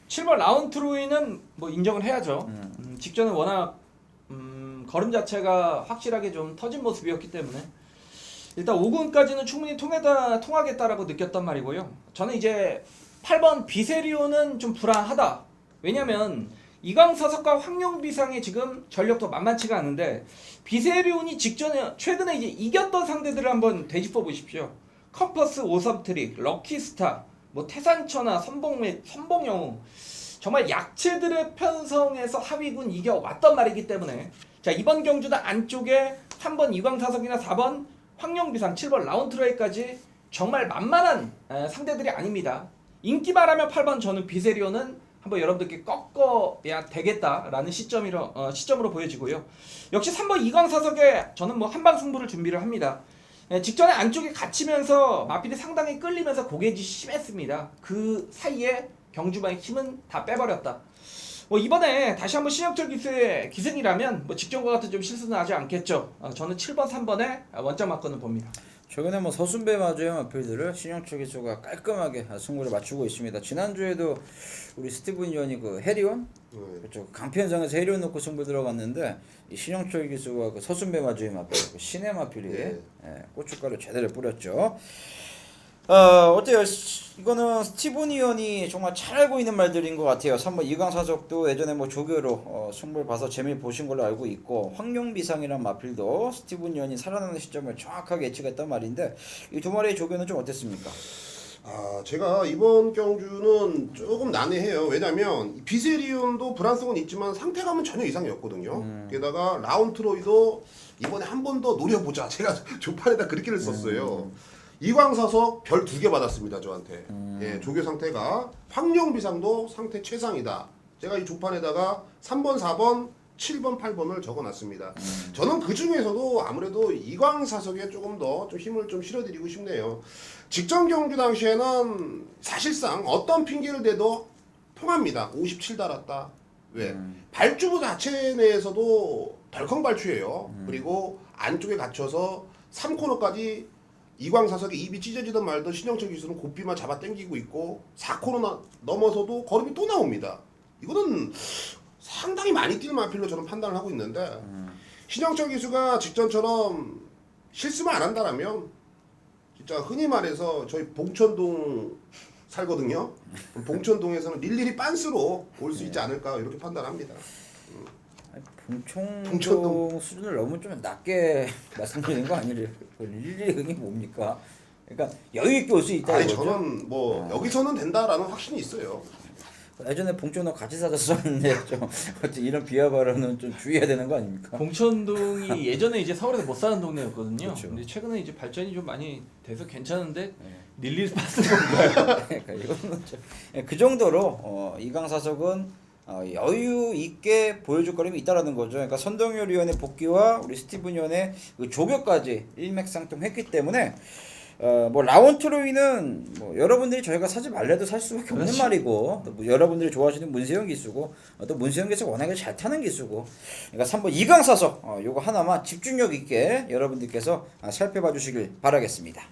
7번 라운트로이는 뭐 인정을 해야죠. 직전은 워낙 걸음 자체가 확실하게 좀 터진 모습이었기 때문에 일단 5군까지는 충분히 통하겠다라고 느꼈단 말이고요. 저는 이제 8번 비세리오는 좀 불안하다. 왜냐면 이강사석과 황룡비상의 지금 전력도 만만치가 않은데 비세리온이 최근에 이제 이겼던 상대들을 한번 되짚어 보십시오. 컴퍼스 오섭트릭, 럭키스타, 뭐 태산천하, 선봉영웅 정말 약체들의 편성에서 하위군 이겨왔단 말이기 때문에 자 이번 경주도 안쪽에 3번 이광사석이나 4번 황룡비상, 7번 라운트레이까지 정말 만만한 상대들이 아닙니다. 인기 말하면 8번 저는 비세리오는 한번 여러분들께 꺾어야 되겠다라는 시점으로 보여지고요. 역시 3번 이광사석에 저는 뭐 한방 승부를 준비를 합니다. 직전에 안쪽에 갇히면서 마필이 상당히 끌리면서 고개짓이 심했습니다. 그 사이에 경주마의 힘은 다 빼버렸다. 뭐 이번에 다시 한번 신영철 기수의 기승이라면 뭐 직전과 같은 좀 실수는 하지 않겠죠. 저는 7번, 3번에 원점 맞고는 봅니다. 최근에 뭐 서순배 마주의 마필들을 신영철 기수가 깔끔하게 승부를 맞추고 있습니다. 지난주에도 우리 스티븐 위원이 그 해리온 그렇죠. 강편성에서 해리온 놓고 승부 들어갔는데 이 신영철 기수와 그 서순배 마주의 마필, 그 신의 마필이 고춧가루 제대로 뿌렸죠. 어때요? 이거는 스티븐 위원이 정말 잘 알고 있는 말들인 것 같아요. 3번 이강사석도 예전에 뭐 조교로 승부를 봐서 재미를 보신 걸로 알고 있고 황룡비상이란 마필도 스티븐 위원이 살아나는 시점을 정확하게 예측했단 말인데 이 두 마리의 조교는 좀 어땠습니까? 제가 이번 경주는 조금 난해해요. 왜냐면 비세리온도 불안성은 있지만 상태감은 전혀 이상이 없거든요. 게다가 라운트로이도 이번에 한 번 더 노려보자. 제가 조판에다 그렇게를 썼어요. 이광사석 별 2개 받았습니다. 저한테. 예, 조교 상태가 황룡비상도 상태 최상이다. 제가 이 조판에다가 3번, 4번, 7번, 8번을 적어놨습니다. 저는 그 중에서도 아무래도 이광사석에 조금 더 좀 힘을 좀 실어드리고 싶네요. 직전 경주 당시에는 사실상 어떤 핑계를 대도 통합니다. 57 달았다. 왜? 발주부 자체 내에서도 덜컹 발주예요. 그리고 안쪽에 갇혀서 3코너까지 이광사석이 입이 찢어지던 말던 신영철 기수는 고삐만 잡아 당기고 있고 4코너 넘어서도 걸음이 또 나옵니다. 이거는 상당히 많이 뛰는 마필로 저는 판단을 하고 있는데 신영철 기수가 직전처럼 실수만 안 한다라면 진짜 흔히 말해서 저희 봉천동 살거든요. 봉천동에서는 일일이 빤스로 올 수 있지 않을까 이렇게 판단합니다. 봉천동 수준을 너무 좀 낮게 말씀드리는 거 아니래요? 일일이 그게 뭡니까? 그러니까 여유 있게 올 수 있다 아니 이거죠? 저는 뭐 여기서는 된다라는 확신이 있어요. 예전에 봉천동 같이 사셨었는데 좀 어쨌든 이런 비하 발언은 좀 주의해야 되는 거 아닙니까? 봉천동이 예전에 이제 서울에서 못 사는 동네였거든요. 그렇죠. 근데 최근에 이제 발전이 좀 많이 돼서 괜찮은데 네. 릴리스 파스 건가요? 그러니까 이거는 그 정도로 이강사석은 여유 있게 보여줄 거림이 있다라는 거죠. 그러니까 선동열 위원의 복귀와 우리 스티븐 위원의 그 조교까지 일맥상통했기 때문에 뭐 라운트로이는 뭐 여러분들이 저희가 사지 말래도 살 수밖에 없는 그렇죠. 말이고 또 여러분들이 좋아하시는 문세영 기수고 또 문세영 기수가 워낙에 잘 타는 기수고 그러니까 3번 이강사석 요거 하나만 집중력 있게 여러분들께서 살펴봐 주시길 바라겠습니다.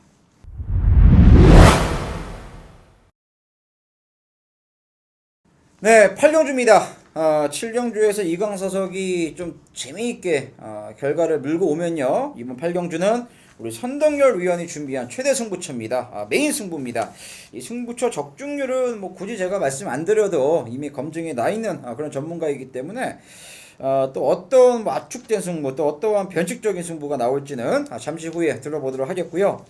네, 8경주입니다. 7경주에서 이강사석이 좀 재미있게 결과를 물고 오면요. 이번 8경주는 우리 선동열 위원이 준비한 최대 승부처입니다. 메인 승부입니다. 이 승부처 적중률은 뭐 굳이 제가 말씀 안 드려도 이미 검증이 나 있는 그런 전문가이기 때문에 또 어떤 뭐 압축된 승부 또 어떠한 변칙적인 승부가 나올지는 잠시 후에 들어보도록 하겠고요.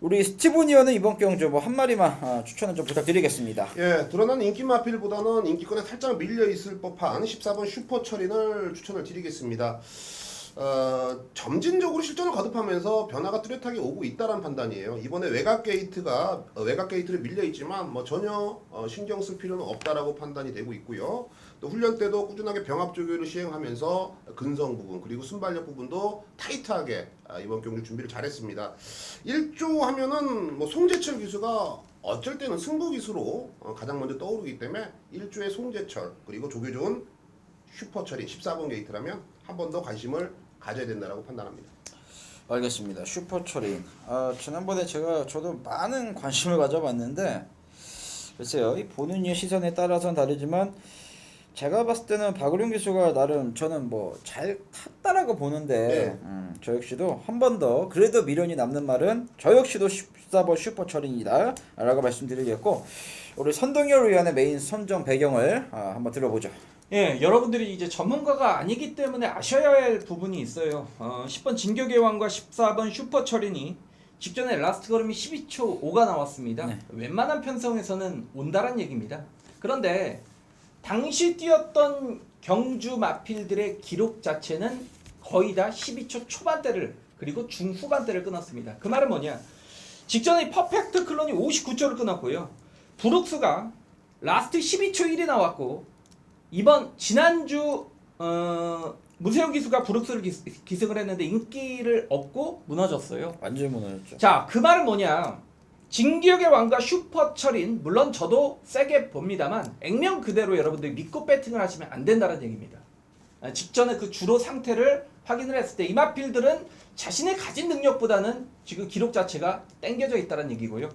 우리 스티븐 위원은 이번 경주 뭐 한 마리만 추천을 좀 부탁드리겠습니다. 예, 드러난 인기 마필보다는 인기권에 살짝 밀려 있을 법한 14번 슈퍼철인을 추천을 드리겠습니다. 점진적으로 실전을 거듭하면서 변화가 뚜렷하게 오고 있다는 판단이에요. 이번에 외곽 게이트를 밀려 있지만 뭐 전혀 신경 쓸 필요는 없다라고 판단이 되고 있고요. 또 훈련 때도 꾸준하게 병합 조교를 시행하면서 근성 부분 그리고 순발력 부분도 타이트하게 이번 경주 준비를 잘했습니다. 1조 하면은 뭐 송재철 기수가 어쩔 때는 승부 기수로 가장 먼저 떠오르기 때문에 1조의 송재철 그리고 조교준 슈퍼철이 14번 게이트라면 한 번 더 관심을 가져야 된다라고 판단합니다. 알겠습니다. 슈퍼철인. 지난번에 저도 많은 관심을 가져봤는데 글쎄요, 이 보는 이의 시선에 따라서는 다르지만 제가 봤을 때는 박우룡 기수가 나름 저는 뭐 잘 탔다라고 보는데 저 역시도 한 번 더 그래도 미련이 남는 말은 저 역시도 14번 슈퍼철인이다 라고 말씀드리겠고, 우리 선동열 위원의 메인 선정 배경을 한번 들어보죠. 예, 여러분들이 이제 전문가가 아니기 때문에 아셔야 할 부분이 있어요. 10번 진격의 왕과 14번 슈퍼철인이 직전에 라스트 걸음이 12초 5가 나왔습니다. 네. 웬만한 편성에서는 온다란 얘기입니다. 그런데 당시 뛰었던 경주 마필들의 기록 자체는 거의 다 12초 초반대를 그리고 중후반대를 끊었습니다. 그 말은 뭐냐? 직전에 퍼펙트 클론이 59초를 끊었고요. 브룩스가 라스트 12초 1이 나왔고, 이번 지난주 무세호 기수가 브룩스를 기승을 했는데 인기를 얻고 무너졌어요. 완전히 무너졌죠. 자, 그 말은 뭐냐? 진격의 왕과 슈퍼철인, 물론 저도 세게 봅니다만 액면 그대로 여러분들이 믿고 배팅을 하시면 안 된다는 얘기입니다. 직전에 그 주로 상태를 확인을 했을 때 이 마필들은 자신의 가진 능력보다는 지금 기록 자체가 땡겨져 있다는 얘기고요.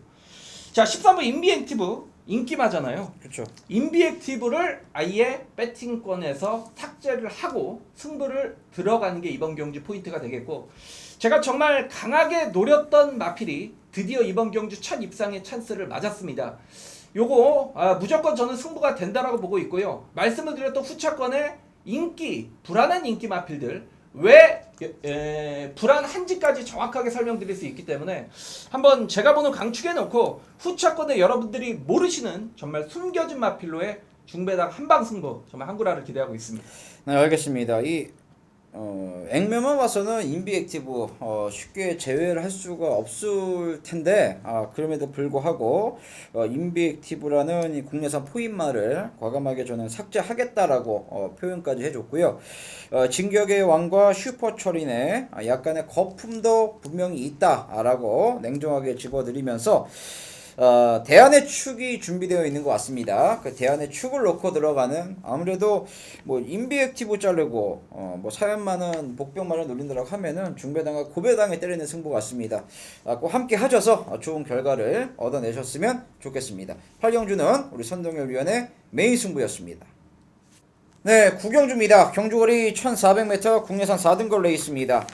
자, 13번 인비액티브 인기마잖아요. 그렇죠. 인비액티브를 아예 배팅권에서 삭제를 하고 승부를 들어가는 게 이번 경주 포인트가 되겠고, 제가 정말 강하게 노렸던 마필이 드디어 이번 경주 첫 입상의 찬스를 맞았습니다. 요거 무조건 저는 승부가 된다라고 보고 있고요. 말씀을 드렸던 후차권의 인기, 불안한 인기 마필들, 왜 불안한지까지 정확하게 설명드릴 수 있기 때문에 한번 제가 보는 강축해 놓고 후차권에 여러분들이 모르시는 정말 숨겨진 마필로의 중배당 한방 승부, 정말 한구라를 기대하고 있습니다. 네, 알겠습니다. 이 액면만 봐서는 인비액티브 쉽게 제외를 할 수가 없을 텐데, 그럼에도 불구하고 인비액티브라는 이 국내산 포인말을 과감하게 저는 삭제하겠다라고 표현까지 해줬고요. 진격의 왕과 슈퍼철인의 약간의 거품도 분명히 있다라고 냉정하게 집어드리면서 대안의 축이 준비되어 있는 것 같습니다. 그 대안의 축을 놓고 들어가는, 아무래도 뭐 인비액티브 자르고 뭐 사연만은 복병만을 노린다고 하면은 중배당과 고배당에 때리는 승부 같습니다. 꼭 함께 하셔서 좋은 결과를 얻어내셨으면 좋겠습니다. 8경주는 우리 선동열 위원의 메인 승부였습니다. 네, 9경주입니다. 경주거리 1400m 국내산 4등급 레이스입니다.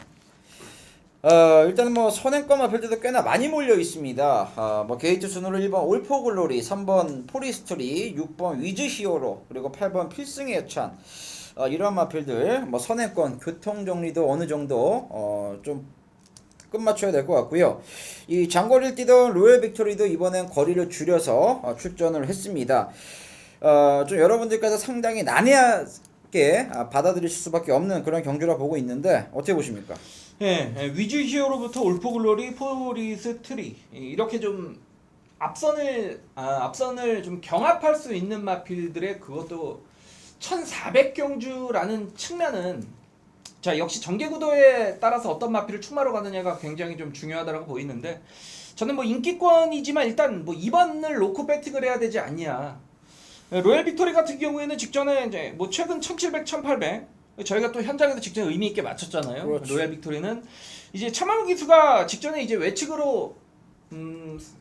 일단은 뭐 선행권 마필들도 꽤나 많이 몰려 있습니다. 뭐 게이트 순으로 1번 올포글로리, 3번 포리스트리, 6번 위즈 히어로, 그리고 8번 필승의 여찬, 이런 마필들 뭐 선행권 교통 정리도 어느 정도 좀 끝맞춰야 될 것 같고요. 이 장거리를 뛰던 로열 빅토리도 이번엔 거리를 줄여서 출전을 했습니다. 좀 여러분들께서 상당히 난해하게 받아들이실 수밖에 없는 그런 경주라 보고 있는데 어떻게 보십니까? 예, 위즈 히어로부터 올포글로리, 포리스트리, 이렇게 좀 앞선을 좀 경합할 수 있는 마필들의 그것도 1400경주라는 측면은, 자, 역시 전개구도에 따라서 어떤 마필을 충마로 가느냐가 굉장히 좀 중요하다고 보이는데, 저는 뭐 인기권이지만 일단 뭐 2번을 놓고 배팅을 해야 되지 않냐. 로얄 빅토리 같은 경우에는 직전에 이제 뭐 최근 1700, 1800 저희가 또 현장에서 직접 의미 있게 맞췄잖아요. 그렇죠. 로얄 빅토리는 이제 차마무 기수가 직전에 이제 외측으로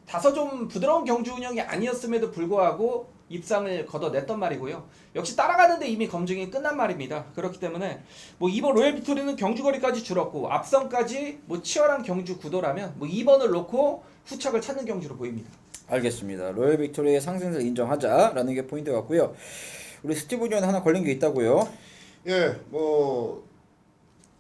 다소 좀 부드러운 경주 운영이 아니었음에도 불구하고 입상을 걷어냈던 말이고요. 역시 따라가는데 이미 검증이 끝난 말입니다. 그렇기 때문에 뭐 2번 로얄 빅토리는 경주거리까지 줄었고 앞선까지 뭐 치열한 경주 구도라면 뭐 2번을 놓고 후착을 찾는 경주로 보입니다. 알겠습니다. 로열 빅토리의 상승세를 인정하자라는 게 포인트 같고요. 우리 스티브 존 하나 걸린 게 있다고요? 예, 뭐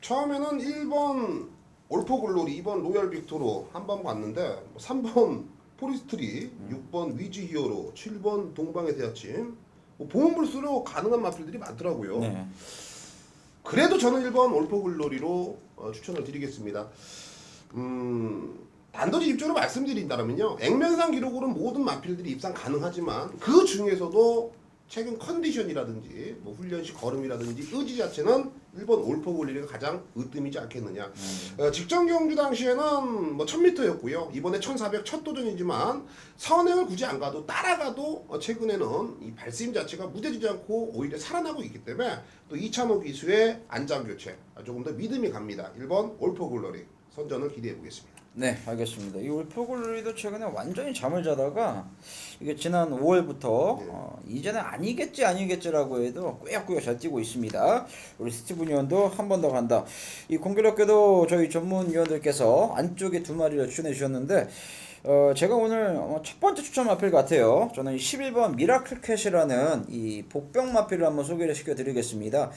처음에는 1번 올포글로리, 2번 로얄 빅토로 한 번 봤는데 3번 포리스트리, 6번 위즈 히어로, 7번 동방의 대아침, 뭐 보면 볼수록 가능한 마필들이 많더라고요. 네. 그래도 저는 1번 올포글로리로 추천을 드리겠습니다. 단도직 입장으로 말씀드린다면요, 액면상 기록으로는 모든 마필들이 입상 가능하지만 그 중에서도 최근 컨디션이라든지 뭐 훈련 시 걸음이라든지 의지 자체는 일본 올포골리가 가장 으뜸이지 않겠느냐. 직전 경주 당시에는 뭐 1000m였고요. 이번에 1400 첫 도전이지만 선행을 굳이 안 가도 따라가도 최근에는 이 발심 자체가 무뎌지지 않고 오히려 살아나고 있기 때문에 또 이찬호 기수의 안장 교체 조금 더 믿음이 갑니다. 1번 올포골리 선전을 기대해 보겠습니다. 네, 알겠습니다. 이 울프글리도 최근에 완전히 잠을 자다가 이게 지난 5월부터 이제는 아니겠지라고 해도 꾸역꾸역 잘 뛰고 있습니다. 우리 스티븐 위원도 한 번 더 간다. 이 공교롭게도 저희 전문 위원들께서 안쪽에 두 마리를 추천해 주셨는데 제가 오늘 첫 번째 추천 마필 같아요. 저는 11번 미라클캣이라는 이 복병 마필을 한번 소개를 시켜드리겠습니다.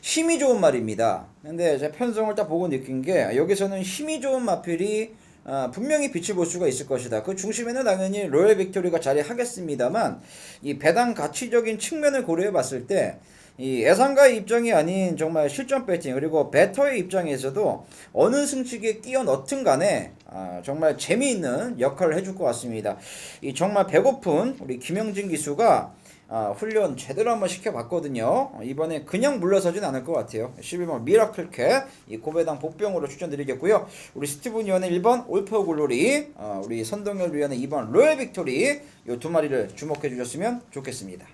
힘이 좋은 말입니다. 근데 제가 편성을 딱 보고 느낀 게 여기서는 힘이 좋은 마필이 분명히 빛을 볼 수가 있을 것이다. 그 중심에는 당연히 로열 빅토리가 자리하겠습니다만 이 배당 가치적인 측면을 고려해 봤을 때 이 예상가의 입장이 아닌 정말 실전 배팅 그리고 배터의 입장에서도 어느 승식에 끼어 넣든 간에 정말 재미있는 역할을 해줄 것 같습니다. 이 정말 배고픈 우리 김영진 기수가 훈련 제대로 한번 시켜봤거든요. 이번에 그냥 물러서진 않을 것 같아요. 11번 미라클캣 이 고배당 복병으로 추천드리겠고요. 우리 스티븐 위원의 1번 올퍼글로리 우리 선동열 위원의 2번 로열 빅토리 이 두 마리를 주목해 주셨으면 좋겠습니다.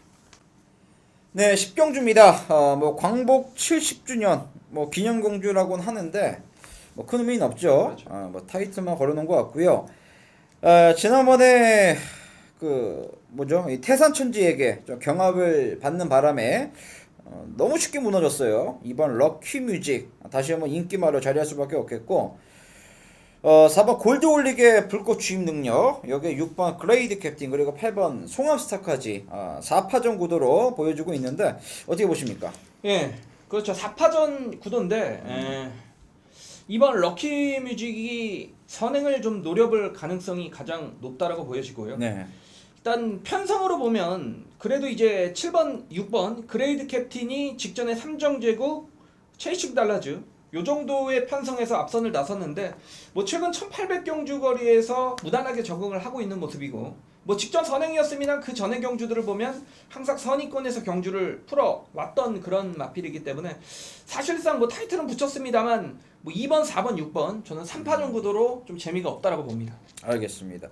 네, 10경주입니다. 뭐 광복 70주년 뭐 기념공주라고는 하는데 뭐 큰 의미는 없죠. 그렇죠. 뭐 타이틀만 걸어놓은 것 같고요. 지난번에 이 태산천지에게 좀 경합을 받는 바람에 너무 쉽게 무너졌어요. 이번 럭키뮤직 다시 한번 인기말로 자리할 수밖에 없겠고 4번 골드올릭의 불꽃 주임 능력 여기에 6번 그레이드 캡틴 그리고 8번 송암스타까지 4파전 구도로 보여주고 있는데 어떻게 보십니까? 예, 그렇죠. 4파전 구도인데 이번 럭키뮤직이 선행을 좀 노려볼 가능성이 가장 높다라고 보여지고요. 네. 일단 편성으로 보면 그래도 이제 7번, 6번 그레이드 캡틴이 직전에 3정제국 체이식 달라즈 요 정도의 편성에서 앞선을 나섰는데 뭐 최근 1800경주 거리에서 무난하게 적응을 하고 있는 모습이고 뭐 직전 선행이었으면 그 전의 경주들을 보면 항상 선의권에서 경주를 풀어 왔던 그런 마필이기 때문에 사실상 뭐 타이틀은 붙였습니다만 뭐 2번, 4번, 6번 저는 3파전 구도로 좀 재미가 없다라고 봅니다. 알겠습니다.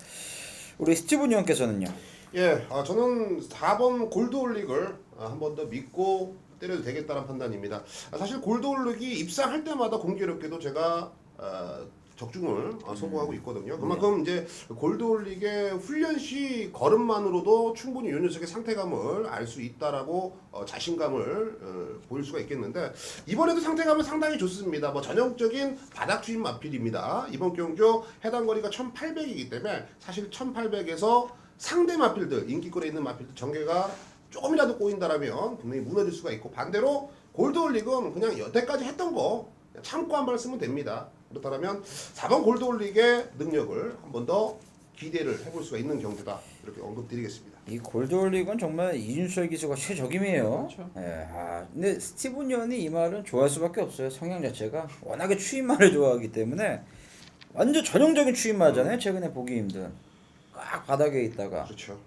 우리 스티븐 형께서는요? 예, 저는 4번 골드올릭을 한 번 더 믿고 때려도 되겠다는 판단입니다. 사실 골드올릭이 입상할 때마다 공교롭게도 제가 적중을 성공하고 있거든요. 그만큼 이제 골드올릭의 훈련 시 걸음만으로도 충분히 요 녀석의 상태감을 알 수 있다라고 자신감을 보일 수가 있겠는데 이번에도 상태감은 상당히 좋습니다. 뭐 전형적인 바닥 주임 마필입니다. 이번 경주 해당 거리가 1800이기 때문에 사실 1800에서 상대 마필들 인기권에 있는 마필들 전개가 조금이라도 꼬인다라면 분명히 무너질 수가 있고 반대로 골드올릭은 그냥 여태까지 했던 거 참고 한 발 쓰면 됩니다. 그렇다면 4번 골드올릭의 능력을 한 번 더 기대를 해볼 수가 있는 경주다 이렇게 언급드리겠습니다. 이 골드올릭은 정말 이준철 기수가 최적임이에요. 그렇죠. 예, 근데 스티븐 연이 이 말은 좋아할 수밖에 없어요. 성향 자체가 워낙에 추임말을 좋아하기 때문에 완전 전형적인 추임말잖아요. 최근에 보기 힘든 꽉 바닥에 있다가. 그렇죠.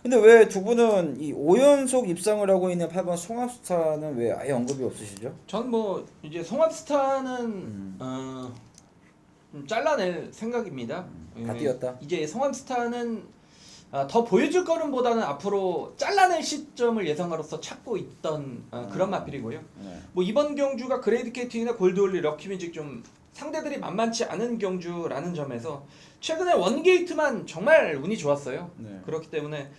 근데 왜 두 분은 이 5연속 입상을 하고 있는 8번 송합스타는 왜 아예 언급이 없으시죠? 전 뭐 이제 송암스타는 좀 잘라낼 생각입니다. 다 뛰었다. 이제 송암스타는 더 보여줄 거는보다는 앞으로 잘라낼 시점을 예상가로서 찾고 있던 그런 마필이고요. 네. 뭐 이번 경주가 그레이드 캐팅이나 골드올리 럭키뮤직 좀 상대들이 만만치 않은 경주라는 점에서 최근에 원게이트만 정말 운이 좋았어요. 네. 그렇기 때문에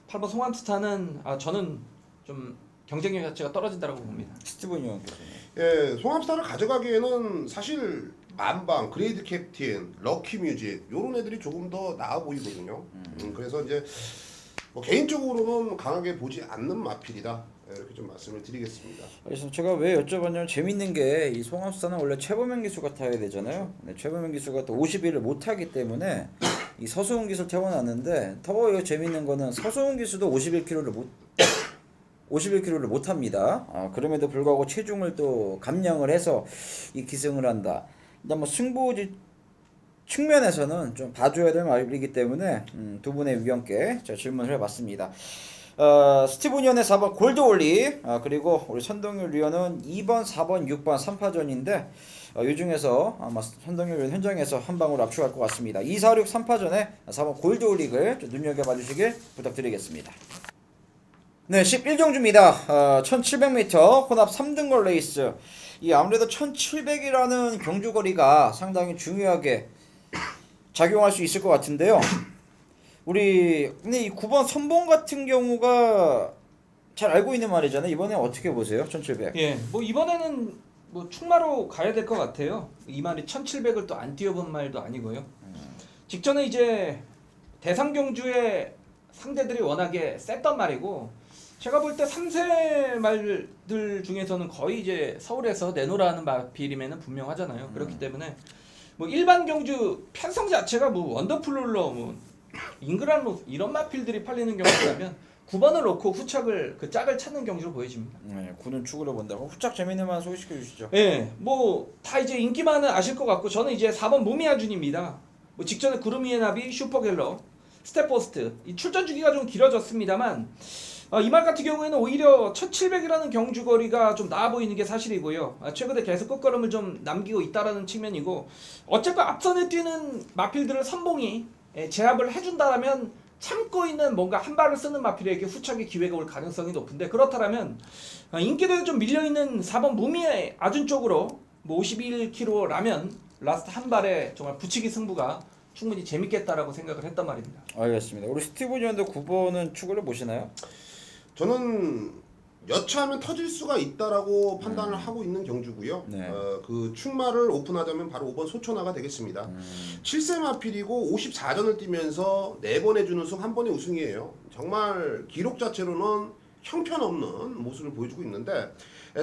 8번 송암스타는 저는 좀 경쟁력 자체가 떨어진다고 봅니다. 스티븐 형께서는. 예, 송암스타를 가져가기에는 사실 만방, 그레이드 캡틴, 럭키뮤직 이런 애들이 조금 더 나아 보이거든요. 그래서 이제 뭐 개인적으로는 강하게 보지 않는 마필이다 이렇게 좀 말씀을 드리겠습니다. 그래서 제가 왜 여쭤봤냐면 재밌는 게 이 송합스타는 원래 최범현 기수가 타야 되잖아요. 네, 최범현 기수가 또 51을 못 타기 때문에 이 서수훈 기수 태워놨는데 더 재밌는 거는 서수훈 기수도 51kg를 못 합니다. 그럼에도 불구하고 체중을 또 감량을 해서 이 기승을 한다. 일단 뭐 승부지 측면에서는 좀 봐줘야 될 말이기 때문에 두 분의 위원께 제가 질문을 해봤습니다. 스티븐 연의 4번 골드올리, 그리고 우리 선동열 위원은 2번, 4번, 6번 3파전인데 이 중에서 아마 선동열 위원 현장에서 한 방울 압축할 것 같습니다. 2, 4, 6 3파전에 4번 골드올릭을 눈여겨봐 주시길 부탁드리겠습니다. 네, 11경주입니다. 1700m 혼합 3등걸 레이스. 이 아무래도 1700이라는 경주거리가 상당히 중요하게 작용할 수 있을 것 같은데요. 근데 이 9번 선봉 같은 경우가 잘 알고 있는 말이잖아요. 이번에 어떻게 보세요? 1700. 예, 뭐 이번에는 뭐 충마로 가야 될 것 같아요. 이 말이 1700을 또 안 뛰어본 말도 아니고요. 직전에 이제 대상 경주의 상대들이 워낙에 셌던 말이고, 제가 볼 때 3세 말들 중에서는 거의 이제 서울에서 내놓으라는 마필임에는 분명하잖아요. 그렇기 때문에 뭐 일반 경주 편성 자체가 뭐 원더풀룰러, 뭐 잉그란로 이런 마필들이 팔리는 경우라면 9번을 놓고 후착을 그 짝을 찾는 경주로 보여집니다. 네, 9는 축으로 본다고. 후착 재밌는 만 소개시켜 주시죠. 예, 뭐 다 이제 인기만은 아실 것 같고, 저는 이제 4번 무미야준입니다. 뭐 직전에 구름이의 나비, 슈퍼갤러, 스텝포스트 이 출전 주기가 좀 길어졌습니다만, 이 말 같은 경우에는 오히려 1700이라는 경주거리가 좀 나아 보이는 게 사실이고요. 최근에 계속 끝걸음을 좀 남기고 있다라는 측면이고, 어쨌건 앞선에 뛰는 마필들을 선봉이 제압을 해준다라면 참고 있는 뭔가 한 발을 쓰는 마필에게 후착의 기회가 올 가능성이 높은데, 그렇다면 인기도에 좀 밀려있는 4번 무미의 아준 쪽으로 뭐 51km라면 라스트 한 발에 정말 붙이기 승부가 충분히 재밌겠다라고 생각을 했단 말입니다. 알겠습니다. 우리 스티븐 연도 9번은 축구를 보시나요? 저는 여차하면 터질 수가 있다라고 판단을 하고 있는 경주고요. 네. 그 충마를 오픈하자면 바로 5번 소천하가 되겠습니다. 7세 마필이고 54전을 뛰면서 4번의 준우승, 1번의 우승이에요. 정말 기록 자체로는 형편없는 모습을 보여주고 있는데,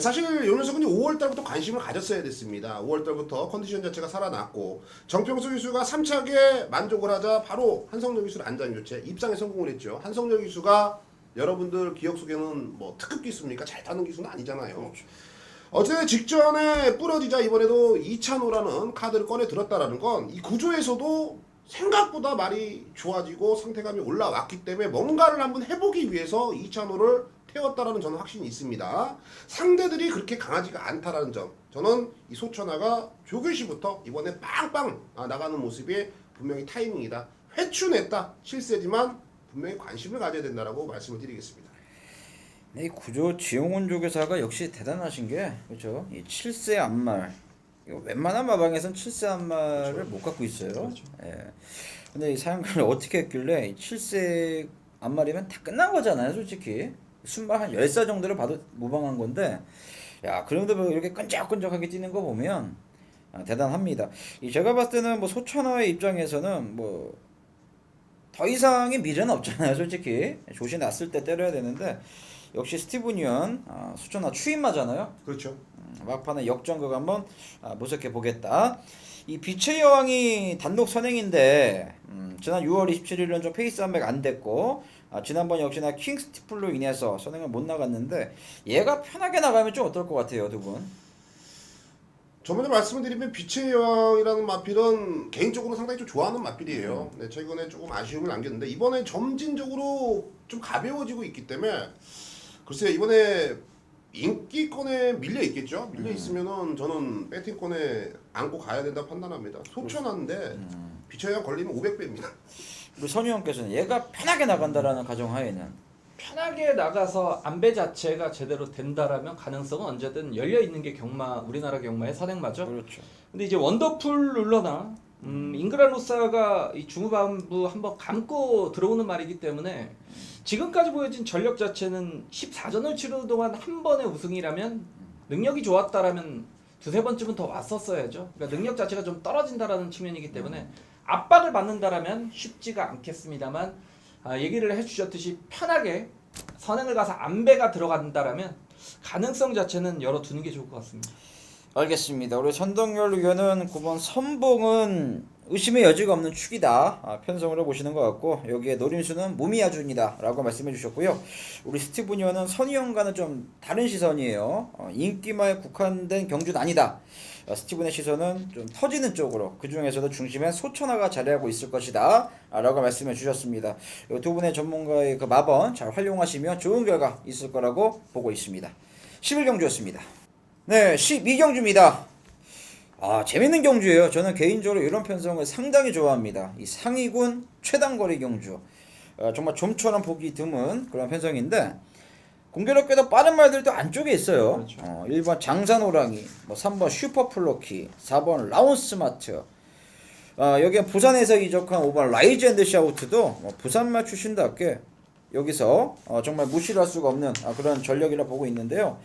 사실 윤석훈이 5월달부터 관심을 가졌어야 됐습니다. 5월달부터 컨디션 자체가 살아났고, 정평수 기수가 3차게 만족을 하자 바로 한성열 기수를 안전 교체, 입상에 성공을 했죠. 한성열 기수가 여러분들 기억 속에는 뭐 특급 기수입니까? 잘 타는 기수는 아니잖아요. 그렇죠. 어쨌든 직전에 부러지자 이번에도 2차노라는 카드를 꺼내 들었다라는 건 이 구조에서도 생각보다 말이 좋아지고 상태감이 올라왔기 때문에 뭔가를 한번 해보기 위해서 2차노를 태웠다라는 저는 확신이 있습니다. 상대들이 그렇게 강하지가 않다라는 점, 저는 이 소천하가 조교시부터 이번에 빵빵 나가는 모습이 분명히 타이밍이다. 회춘했다. 실세지만 분명히 관심을 가져야 된다라고 말씀을 드리겠습니다. 네, 이 구조 지용훈 조교사가 역시 대단하신 게, 그렇죠? 이 7세 앞말, 이거 웬만한 마방에선 7세 앞말을 그렇죠. 못 갖고 있어요. 그렇죠. 예. 근데 이 사양관을 어떻게 했길래 7세 앞말이면 다 끝난 거잖아요, 솔직히. 순발 한 10살 정도를 봐도 무방한 건데, 야, 그런데 뭐 이렇게 끈적끈적하게 뛰는 거 보면 대단합니다. 제가 봤을 때는 뭐 소천하의 입장에서는 뭐 더 이상의 미래는 없잖아요, 솔직히. 조시 났을 때 때려야 되는데, 역시 스티븐 연 소천하 추임마잖아요. 그렇죠. 막판에 역전극 한번 모색해 보겠다. 이 빛의 여왕이 단독 선행인데, 지난 6월 27일은 좀 페이스 한백 안 됐고, 지난번 역시나 킹스티플로 인해서 선행을 못 나갔는데, 얘가 편하게 나가면 좀 어떨 것 같아요, 두 분? 저번에 말씀을 드리면 빛의 여왕이라는 마필은 개인적으로 상당히 좀 좋아하는 마필이에요. 네, 최근에 조금 아쉬움을 남겼는데 이번에 점진적으로 좀 가벼워지고 있기 때문에, 글쎄요, 이번에 인기권에 밀려 있겠죠. 밀려 있으면은 저는 배팅권에 안고 가야 된다 판단합니다. 소천한데 빛의 여왕 걸리면 500배입니다. 우리 선우 형께서는 얘가 편하게 나간다라는 가정하에는 편하게 나가서 안배 자체가 제대로 된다라면 가능성은 언제든 열려 있는 게 우리나라 경마의 선행마죠. 그렇죠. 근데 이제 원더풀 룰러나 잉그라노사가 이 중후반부 한번 감고 들어오는 말이기 때문에 지금까지 보여진 전력 자체는 14전을 치르는 동안 한 번의 우승이라면, 능력이 좋았다라면 두세 번쯤은 더 왔었어야죠. 그러니까 능력 자체가 좀 떨어진다라는 측면이기 때문에 압박을 받는다라면 쉽지가 않겠습니다만, 얘기를 해주셨듯이 편하게 선행을 가서 안배가 들어간다라면 가능성 자체는 열어두는 게 좋을 것 같습니다. 알겠습니다. 우리 선동열 의원은 9번 선봉은 의심의 여지가 없는 축이다. 편성으로 보시는 것 같고 여기에 노림수는 무미야준이다 라고 말씀해 주셨고요. 우리 스티븐 의원은 선 의원과는 좀 다른 시선이에요. 인기만 국한된 경주는 아니다. 스티븐의 시선은 좀 터지는 쪽으로 그 중에서도 중심에 소천하가 자리하고 있을 것이다 라고 말씀해 주셨습니다. 이 두 분의 전문가의 그 마번 잘 활용하시면 좋은 결과 있을 거라고 보고 있습니다. 11경주였습니다. 네, 12경주입니다. 재밌는 경주예요. 저는 개인적으로 이런 편성을 상당히 좋아합니다. 이 상위군 최단거리 경주. 정말 좀처럼 보기 드문 그런 편성인데 공교롭게도 빠른 말들도 안쪽에 있어요. 그렇죠. 1번 장산호랑이, 3번 슈퍼플로키, 4번 라운스마트. 여기에 부산에서 이적한 5번 라이즈 앤드 샤우트도 부산말 출신답게 여기서 정말 무시를 할 수가 없는 그런 전력이라 보고 있는데요.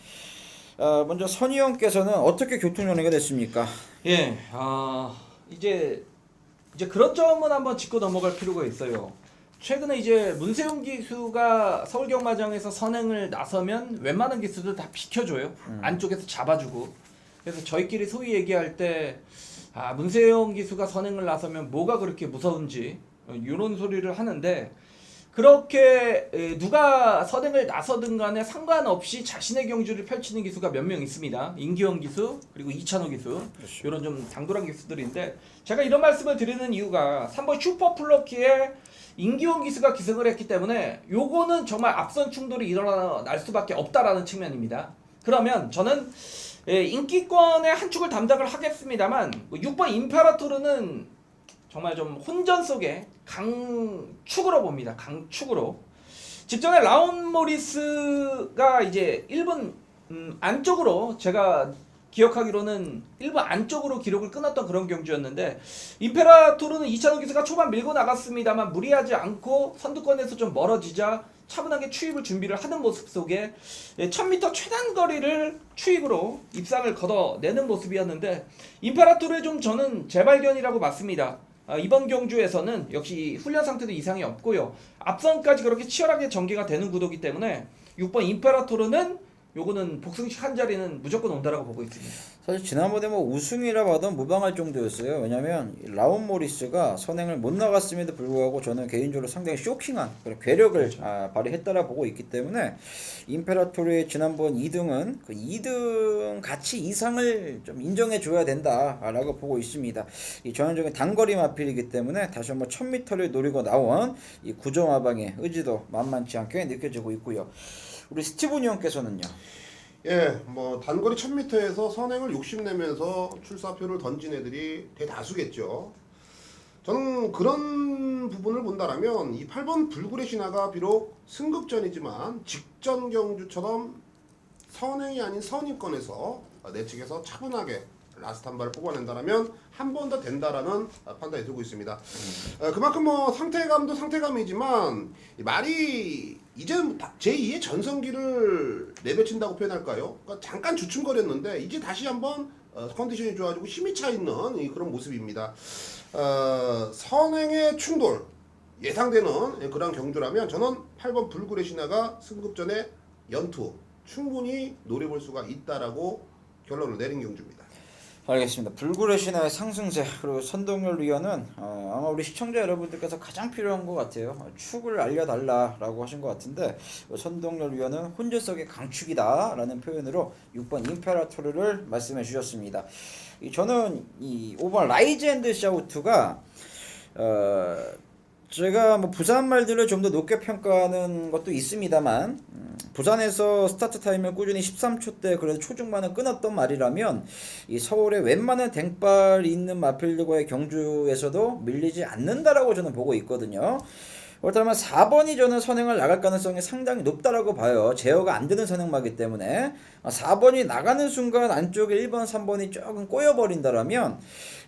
먼저 선의원께서는 어떻게 교통연예가 됐습니까? 예, 이제 그런 점은 한번 짚고 넘어갈 필요가 있어요. 최근에 이제 문세용 기수가 서울경마장에서 선행을 나서면 웬만한 기수들 다 비켜줘요. 안쪽에서 잡아주고. 그래서 저희끼리 소위 얘기할 때 문세용 기수가 선행을 나서면 뭐가 그렇게 무서운지 이런 소리를 하는데 그렇게 누가 선행을 나서든 간에 상관없이 자신의 경주를 펼치는 기수가 몇 명 있습니다. 임기원 기수 그리고 이찬호 기수 그렇죠. 이런 좀 당돌한 기수들인데 제가 이런 말씀을 드리는 이유가 3번 슈퍼플러키에 임기원 기수가 기승을 했기 때문에 요거는 정말 앞선 충돌이 일어날 수밖에 없다라는 측면입니다. 그러면 저는 인기권의 한 축을 담당을 하겠습니다만 6번 임페라토르는 정말 좀 혼전 속에 강축으로 봅니다. 강축으로. 직전에 라운 모리스가 이제 1분 안쪽으로 제가 기억하기로는 1분 안쪽으로 기록을 끊었던 그런 경주였는데 임페라토르는 이찬호 기수가 초반 밀고 나갔습니다만 무리하지 않고 선두권에서 좀 멀어지자 차분하게 추입을 준비를 하는 모습 속에 1000m 최단 거리를 추입으로 입상을 걷어내는 모습이었는데 임페라토르의 좀 저는 재발견이라고 봤습니다. 이번 경주에서는 역시 훈련 상태도 이상이 없고요. 앞선까지 그렇게 치열하게 전개가 되는 구도이기 때문에 6번 임페라토르는 요거는 복승식 한 자리는 무조건 온다라고 보고 있습니다. 사실 지난번에 우승이라 봐도 무방할 정도였어요. 왜냐면 라운 모리스가 선행을 못 나갔음에도 불구하고 저는 개인적으로 상당히 쇼킹한 그런 괴력을 그렇죠. 발휘했다라 보고 있기 때문에 임페라토르의 지난번 2등은 그 2등 가치 이상을 좀 인정해 줘야 된다라고 보고 있습니다. 이 전형적인 단거리 마필이기 때문에 다시 한번 1000m를 노리고 나온 이 구정화방의 의지도 만만치 않게 느껴지고 있고요. 우리 스티븐 형께서는요? 예, 단거리 1000m에서 선행을 욕심내면서 출사표를 던진 애들이 대다수겠죠. 저는 그런 부분을 본다라면 이 8번 불굴의 신화가 비록 승급전이지만 직전 경주처럼 선행이 아닌 선임권에서 내측에서 차분하게 라스트 한 발을 뽑아낸다라면 한 번 더 된다라는 판단이 들고 있습니다. 그만큼 상태감도 상태감이지만 말이 이제 제2의 전성기를 내뱉친다고 표현할까요? 그러니까 잠깐 주춤거렸는데 이제 다시 한번 컨디션이 좋아지고 힘이 차 있는 그런 모습입니다. 선행의 충돌 예상되는 그런 경주라면 저는 8번 불굴의 신화가 승급전에 연투 충분히 노려볼 수가 있다라고 결론을 내린 경주입니다. 알겠습니다. 불굴의 신화의 상승세 그리고 선동열 위원은 아마 우리 시청자 여러분들께서 가장 필요한 것 같아요. 축을 알려달라라고 하신 것 같은데 선동열 위원은 혼재석의 강축이다라는 표현으로 6번 임페라토르를 말씀해 주셨습니다. 저는 이 5번 라이즈 앤드 샤우트가 제가 부산 말들을 좀 더 높게 평가하는 것도 있습니다만 부산에서 스타트 타임을 꾸준히 13초대 그래도 초중반을 끊었던 말이라면 이 서울의 웬만한 댕발이 있는 마필들과의 경주에서도 밀리지 않는다라고 저는 보고 있거든요. 그렇다면 4번이 저는 선행을 나갈 가능성이 상당히 높다라고 봐요. 제어가 안 되는 선행마기 때문에 4번이 나가는 순간 안쪽에 1번, 3번이 조금 꼬여버린다라면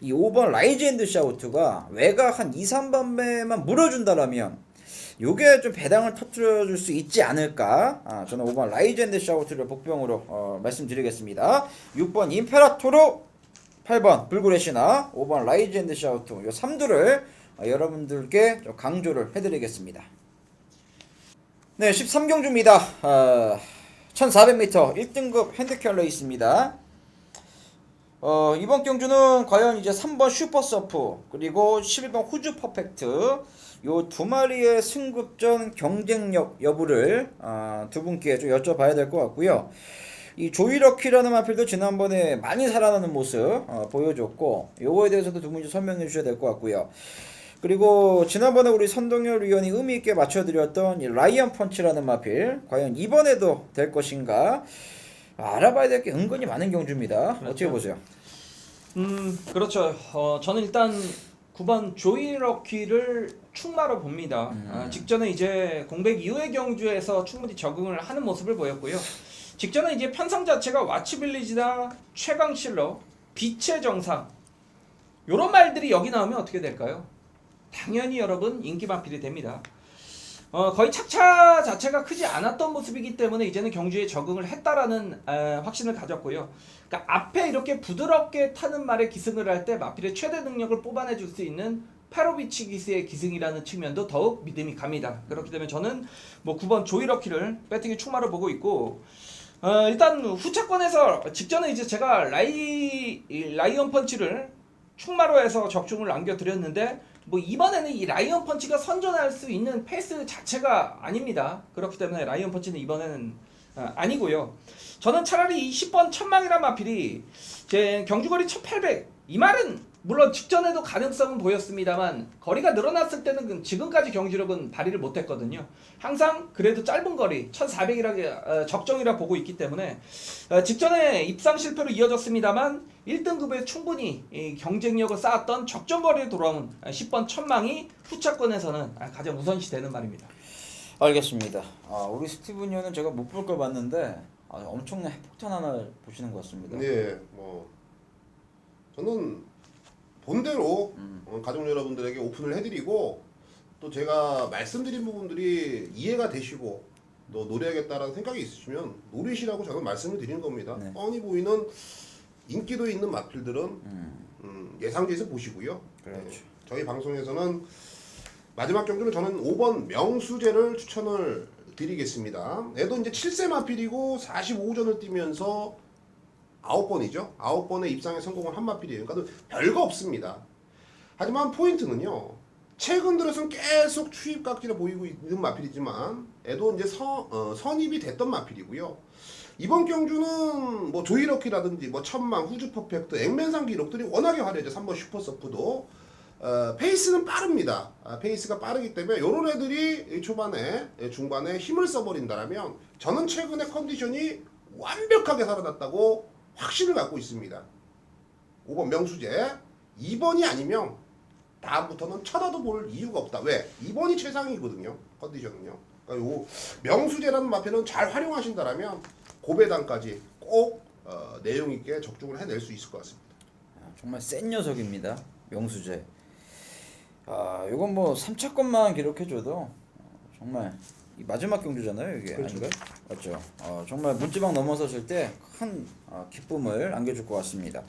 이 5번 라이즈 앤드 샤우트가 외곽 한 2, 3번배만 물어준다라면 요게 좀 배당을 터뜨려줄 수 있지 않을까. 저는 5번 라이즈 앤드 샤우트를 복병으로 말씀드리겠습니다. 6번 임페라토르, 8번 불굴의 신화, 5번 라이즈 앤드 샤우트 요 3두를 여러분들께 강조를 해드리겠습니다. 네, 13경주입니다. 1400m 1등급 핸드캡 레이스입니다. 이번 경주는 과연 이제 3번 슈퍼서프 그리고 11번 호주 퍼펙트 요 두 마리의 승급전 경쟁력 여부를 두 분께 좀 여쭤봐야 될 것 같고요. 이 조이러키라는 마필도 지난번에 많이 살아나는 모습 보여줬고 요거에 대해서도 두 분이 설명해 주셔야 될 것 같고요. 그리고 지난번에 우리 선동열 위원이 의미 있게 맞춰드렸던 이 라이언 펀치라는 마필 과연 이번에도 될 것인가 알아봐야 될 게 은근히 많은 경주입니다. 그렇죠. 어떻게 보세요? 그렇죠. 저는 일단 9번 조이러키를 충마로 봅니다. 직전에 이제 공백 이후의 경주에서 충분히 적응을 하는 모습을 보였고요. 직전에 이제 편성 자체가 와치빌리지나 최강실러, 빛의 정상 요런 말들이 여기 나오면 어떻게 될까요? 당연히 여러분 인기 마필이 됩니다. 거의 착차 자체가 크지 않았던 모습이기 때문에 이제는 경주에 적응을 했다라는 확신을 가졌고요. 그러니까 앞에 이렇게 부드럽게 타는 말에 기승을 할 때 마필의 최대 능력을 뽑아내줄 수 있는 페로비치 기스의 기승이라는 측면도 더욱 믿음이 갑니다. 그렇기 때문에 저는 뭐 9번 조이러키를 배팅의 충마로 보고 있고 일단 후차권에서 직전에 이제 제가 라이언 펀치를 충마로 해서 적중을 남겨드렸는데 뭐 이번에는 이 라이언 펀치가 선전할 수 있는 페이스 자체가 아닙니다. 그렇기 때문에 라이언 펀치는 이번에는 아니고요. 저는 차라리 이 10번 천망이란 마필이 제 경주거리 1800 이 말은 물론 직전에도 가능성은 보였습니다만 거리가 늘어났을 때는 지금까지 경주력은 발휘를 못했거든요. 항상 그래도 짧은 거리 1400이라 적정이라 보고 있기 때문에 직전에 입상 실패로 이어졌습니다만 1등급에 충분히 이 경쟁력을 쌓았던 적정 거리에 돌아온 10번 천망이 후차권에서는 가장 우선시 되는 말입니다. 알겠습니다. 우리 스티븐 형은 제가 못 볼 걸 봤는데 엄청난 핵폭탄 하나 보시는 것 같습니다. 네, 뭐 저는 본대로 가족 여러분들에게 오픈을 해드리고 또 제가 말씀드린 부분들이 이해가 되시고 또 노려야겠다라는 생각이 있으시면 노리시라고 저는 말씀을 드리는 겁니다. 네. 뻔히 보이는 인기도 있는 마필들은 예상지에서 보시고요. 그렇죠. 네, 저희 방송에서는 마지막 경주는 저는 5번 명수제를 추천을 드리겠습니다. 얘도 이제 7세 마필이고 45전을 뛰면서 9번이죠. 9번의 입상에 성공을 한 마필이에요. 그러니까 별거 없습니다. 하지만 포인트는요. 최근 들어서는 계속 추입 깍지를 보이고 있는 마필이지만 얘도 이제 선입이 됐던 마필이고요. 이번 경주는 뭐 조이러키라든지 뭐 천망, 후주 퍼펙트, 앵맨상 기록들이 워낙에 화려하죠. 3번 슈퍼서프도 페이스는 빠릅니다. 페이스가 빠르기 때문에 이런 애들이 초반에 중반에 힘을 써버린다라면 저는 최근에 컨디션이 완벽하게 살아났다고 확신을 갖고 있습니다. 5번 명수제 2번이 아니면 다음부터는 쳐다도 볼 이유가 없다. 왜? 2번이 최상이거든요. 컨디션은요. 그러니까 요 명수제라는 마필은 잘 활용하신다라면 고배당까지 꼭 내용 있게 적중을 해낼 수 있을 것 같습니다. 정말 센 녀석입니다. 명수제. 요건 뭐 3차권만 기록해줘도 정말 이 마지막 경주잖아요, 이게. 그렇죠. 아닌가요? 맞죠. 정말 문지방 넘어섰을 때 큰 기쁨을 안겨줄 것 같습니다.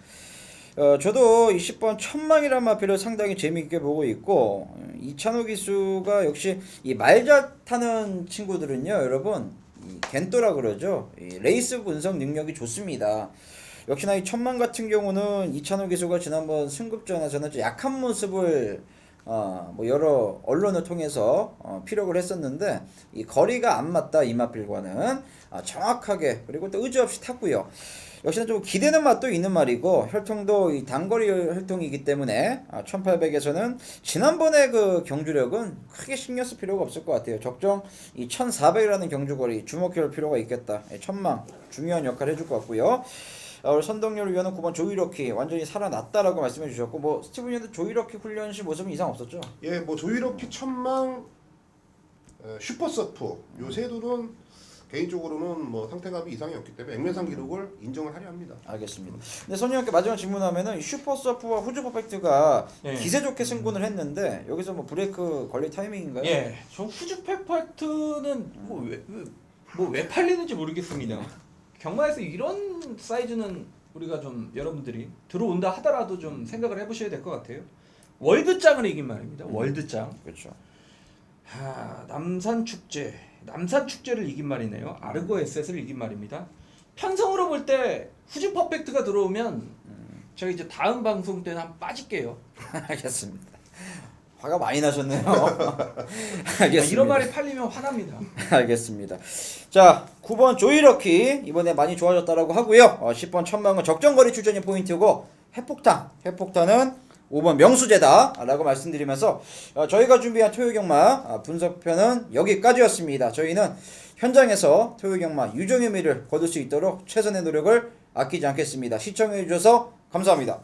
저도 20번 천망이란 마필을 상당히 재미있게 보고 있고 이찬호 기수가 역시 이 말잘 타는 친구들은요, 여러분 이 겐또라 그러죠. 이 레이스 분석 능력이 좋습니다. 역시나 이 천망 같은 경우는 이찬호 기수가 지난번 승급전에서는 좀 약한 모습을 뭐 여러 언론을 통해서 피력을 했었는데 이 거리가 안 맞다 이 마필과는 정확하게 그리고 또 의지 없이 탔고요. 역시나 좀 기대는 맛도 있는 말이고 혈통도 이 단거리 혈통이기 때문에 1800에서는 지난번에 그 경주력은 크게 신경 쓸 필요가 없을 것 같아요. 적정 이 1400이라는 경주거리 주목해볼 필요가 있겠다. 천망 중요한 역할을 해줄 것 같고요. 우리 선동열 위원은 9번 조이러키 완전히 살아났다라고 말씀해 주셨고 뭐 스티븐 위원도 조이러키 훈련시 모습은 이상 없었죠? 예, 뭐 조이러키 천망, 슈퍼서프 요 세 둘은 개인적으로는 뭐 상태감이 이상이 없기 때문에 앵매상 기록을 인정을 하려 합니다. 알겠습니다. 근데 선영님께 마지막 질문하면은 슈퍼서프와 후주 퍼펙트가 예. 기세 좋게 승부를 했는데 여기서 뭐 브레이크 걸릴 타이밍인가요? 예, 저 후주 퍼펙트는 뭐 왜 팔리는지 모르겠습니다. 경마에서 이런 사이즈는 우리가 좀 여러분들이 들어온다 하더라도 좀 생각을 해보셔야 될 것 같아요. 월드장을 이긴 말입니다. 월드장. 그렇죠. 남산 축제를 이긴 말이네요. 아르고 에셋을 이긴 말입니다. 편성으로 볼 때 후주 퍼펙트가 들어오면 제가 이제 다음 방송 때는 한번 빠질게요. 알겠습니다. 화가 많이 나셨네요. 아, 알겠습니다. 이런 말이 팔리면 화납니다. 알겠습니다. 자, 9번 조이러키 이번에 많이 좋아졌다라고 하고요. 10번 천망은 적정거리 출전이 포인트고 해폭탄은 5번 명수제다라고 말씀드리면서 저희가 준비한 토요경마 분석편은 여기까지였습니다. 저희는 현장에서 토요경마 유종의미를 거둘 수 있도록 최선의 노력을 아끼지 않겠습니다. 시청해 주셔서 감사합니다.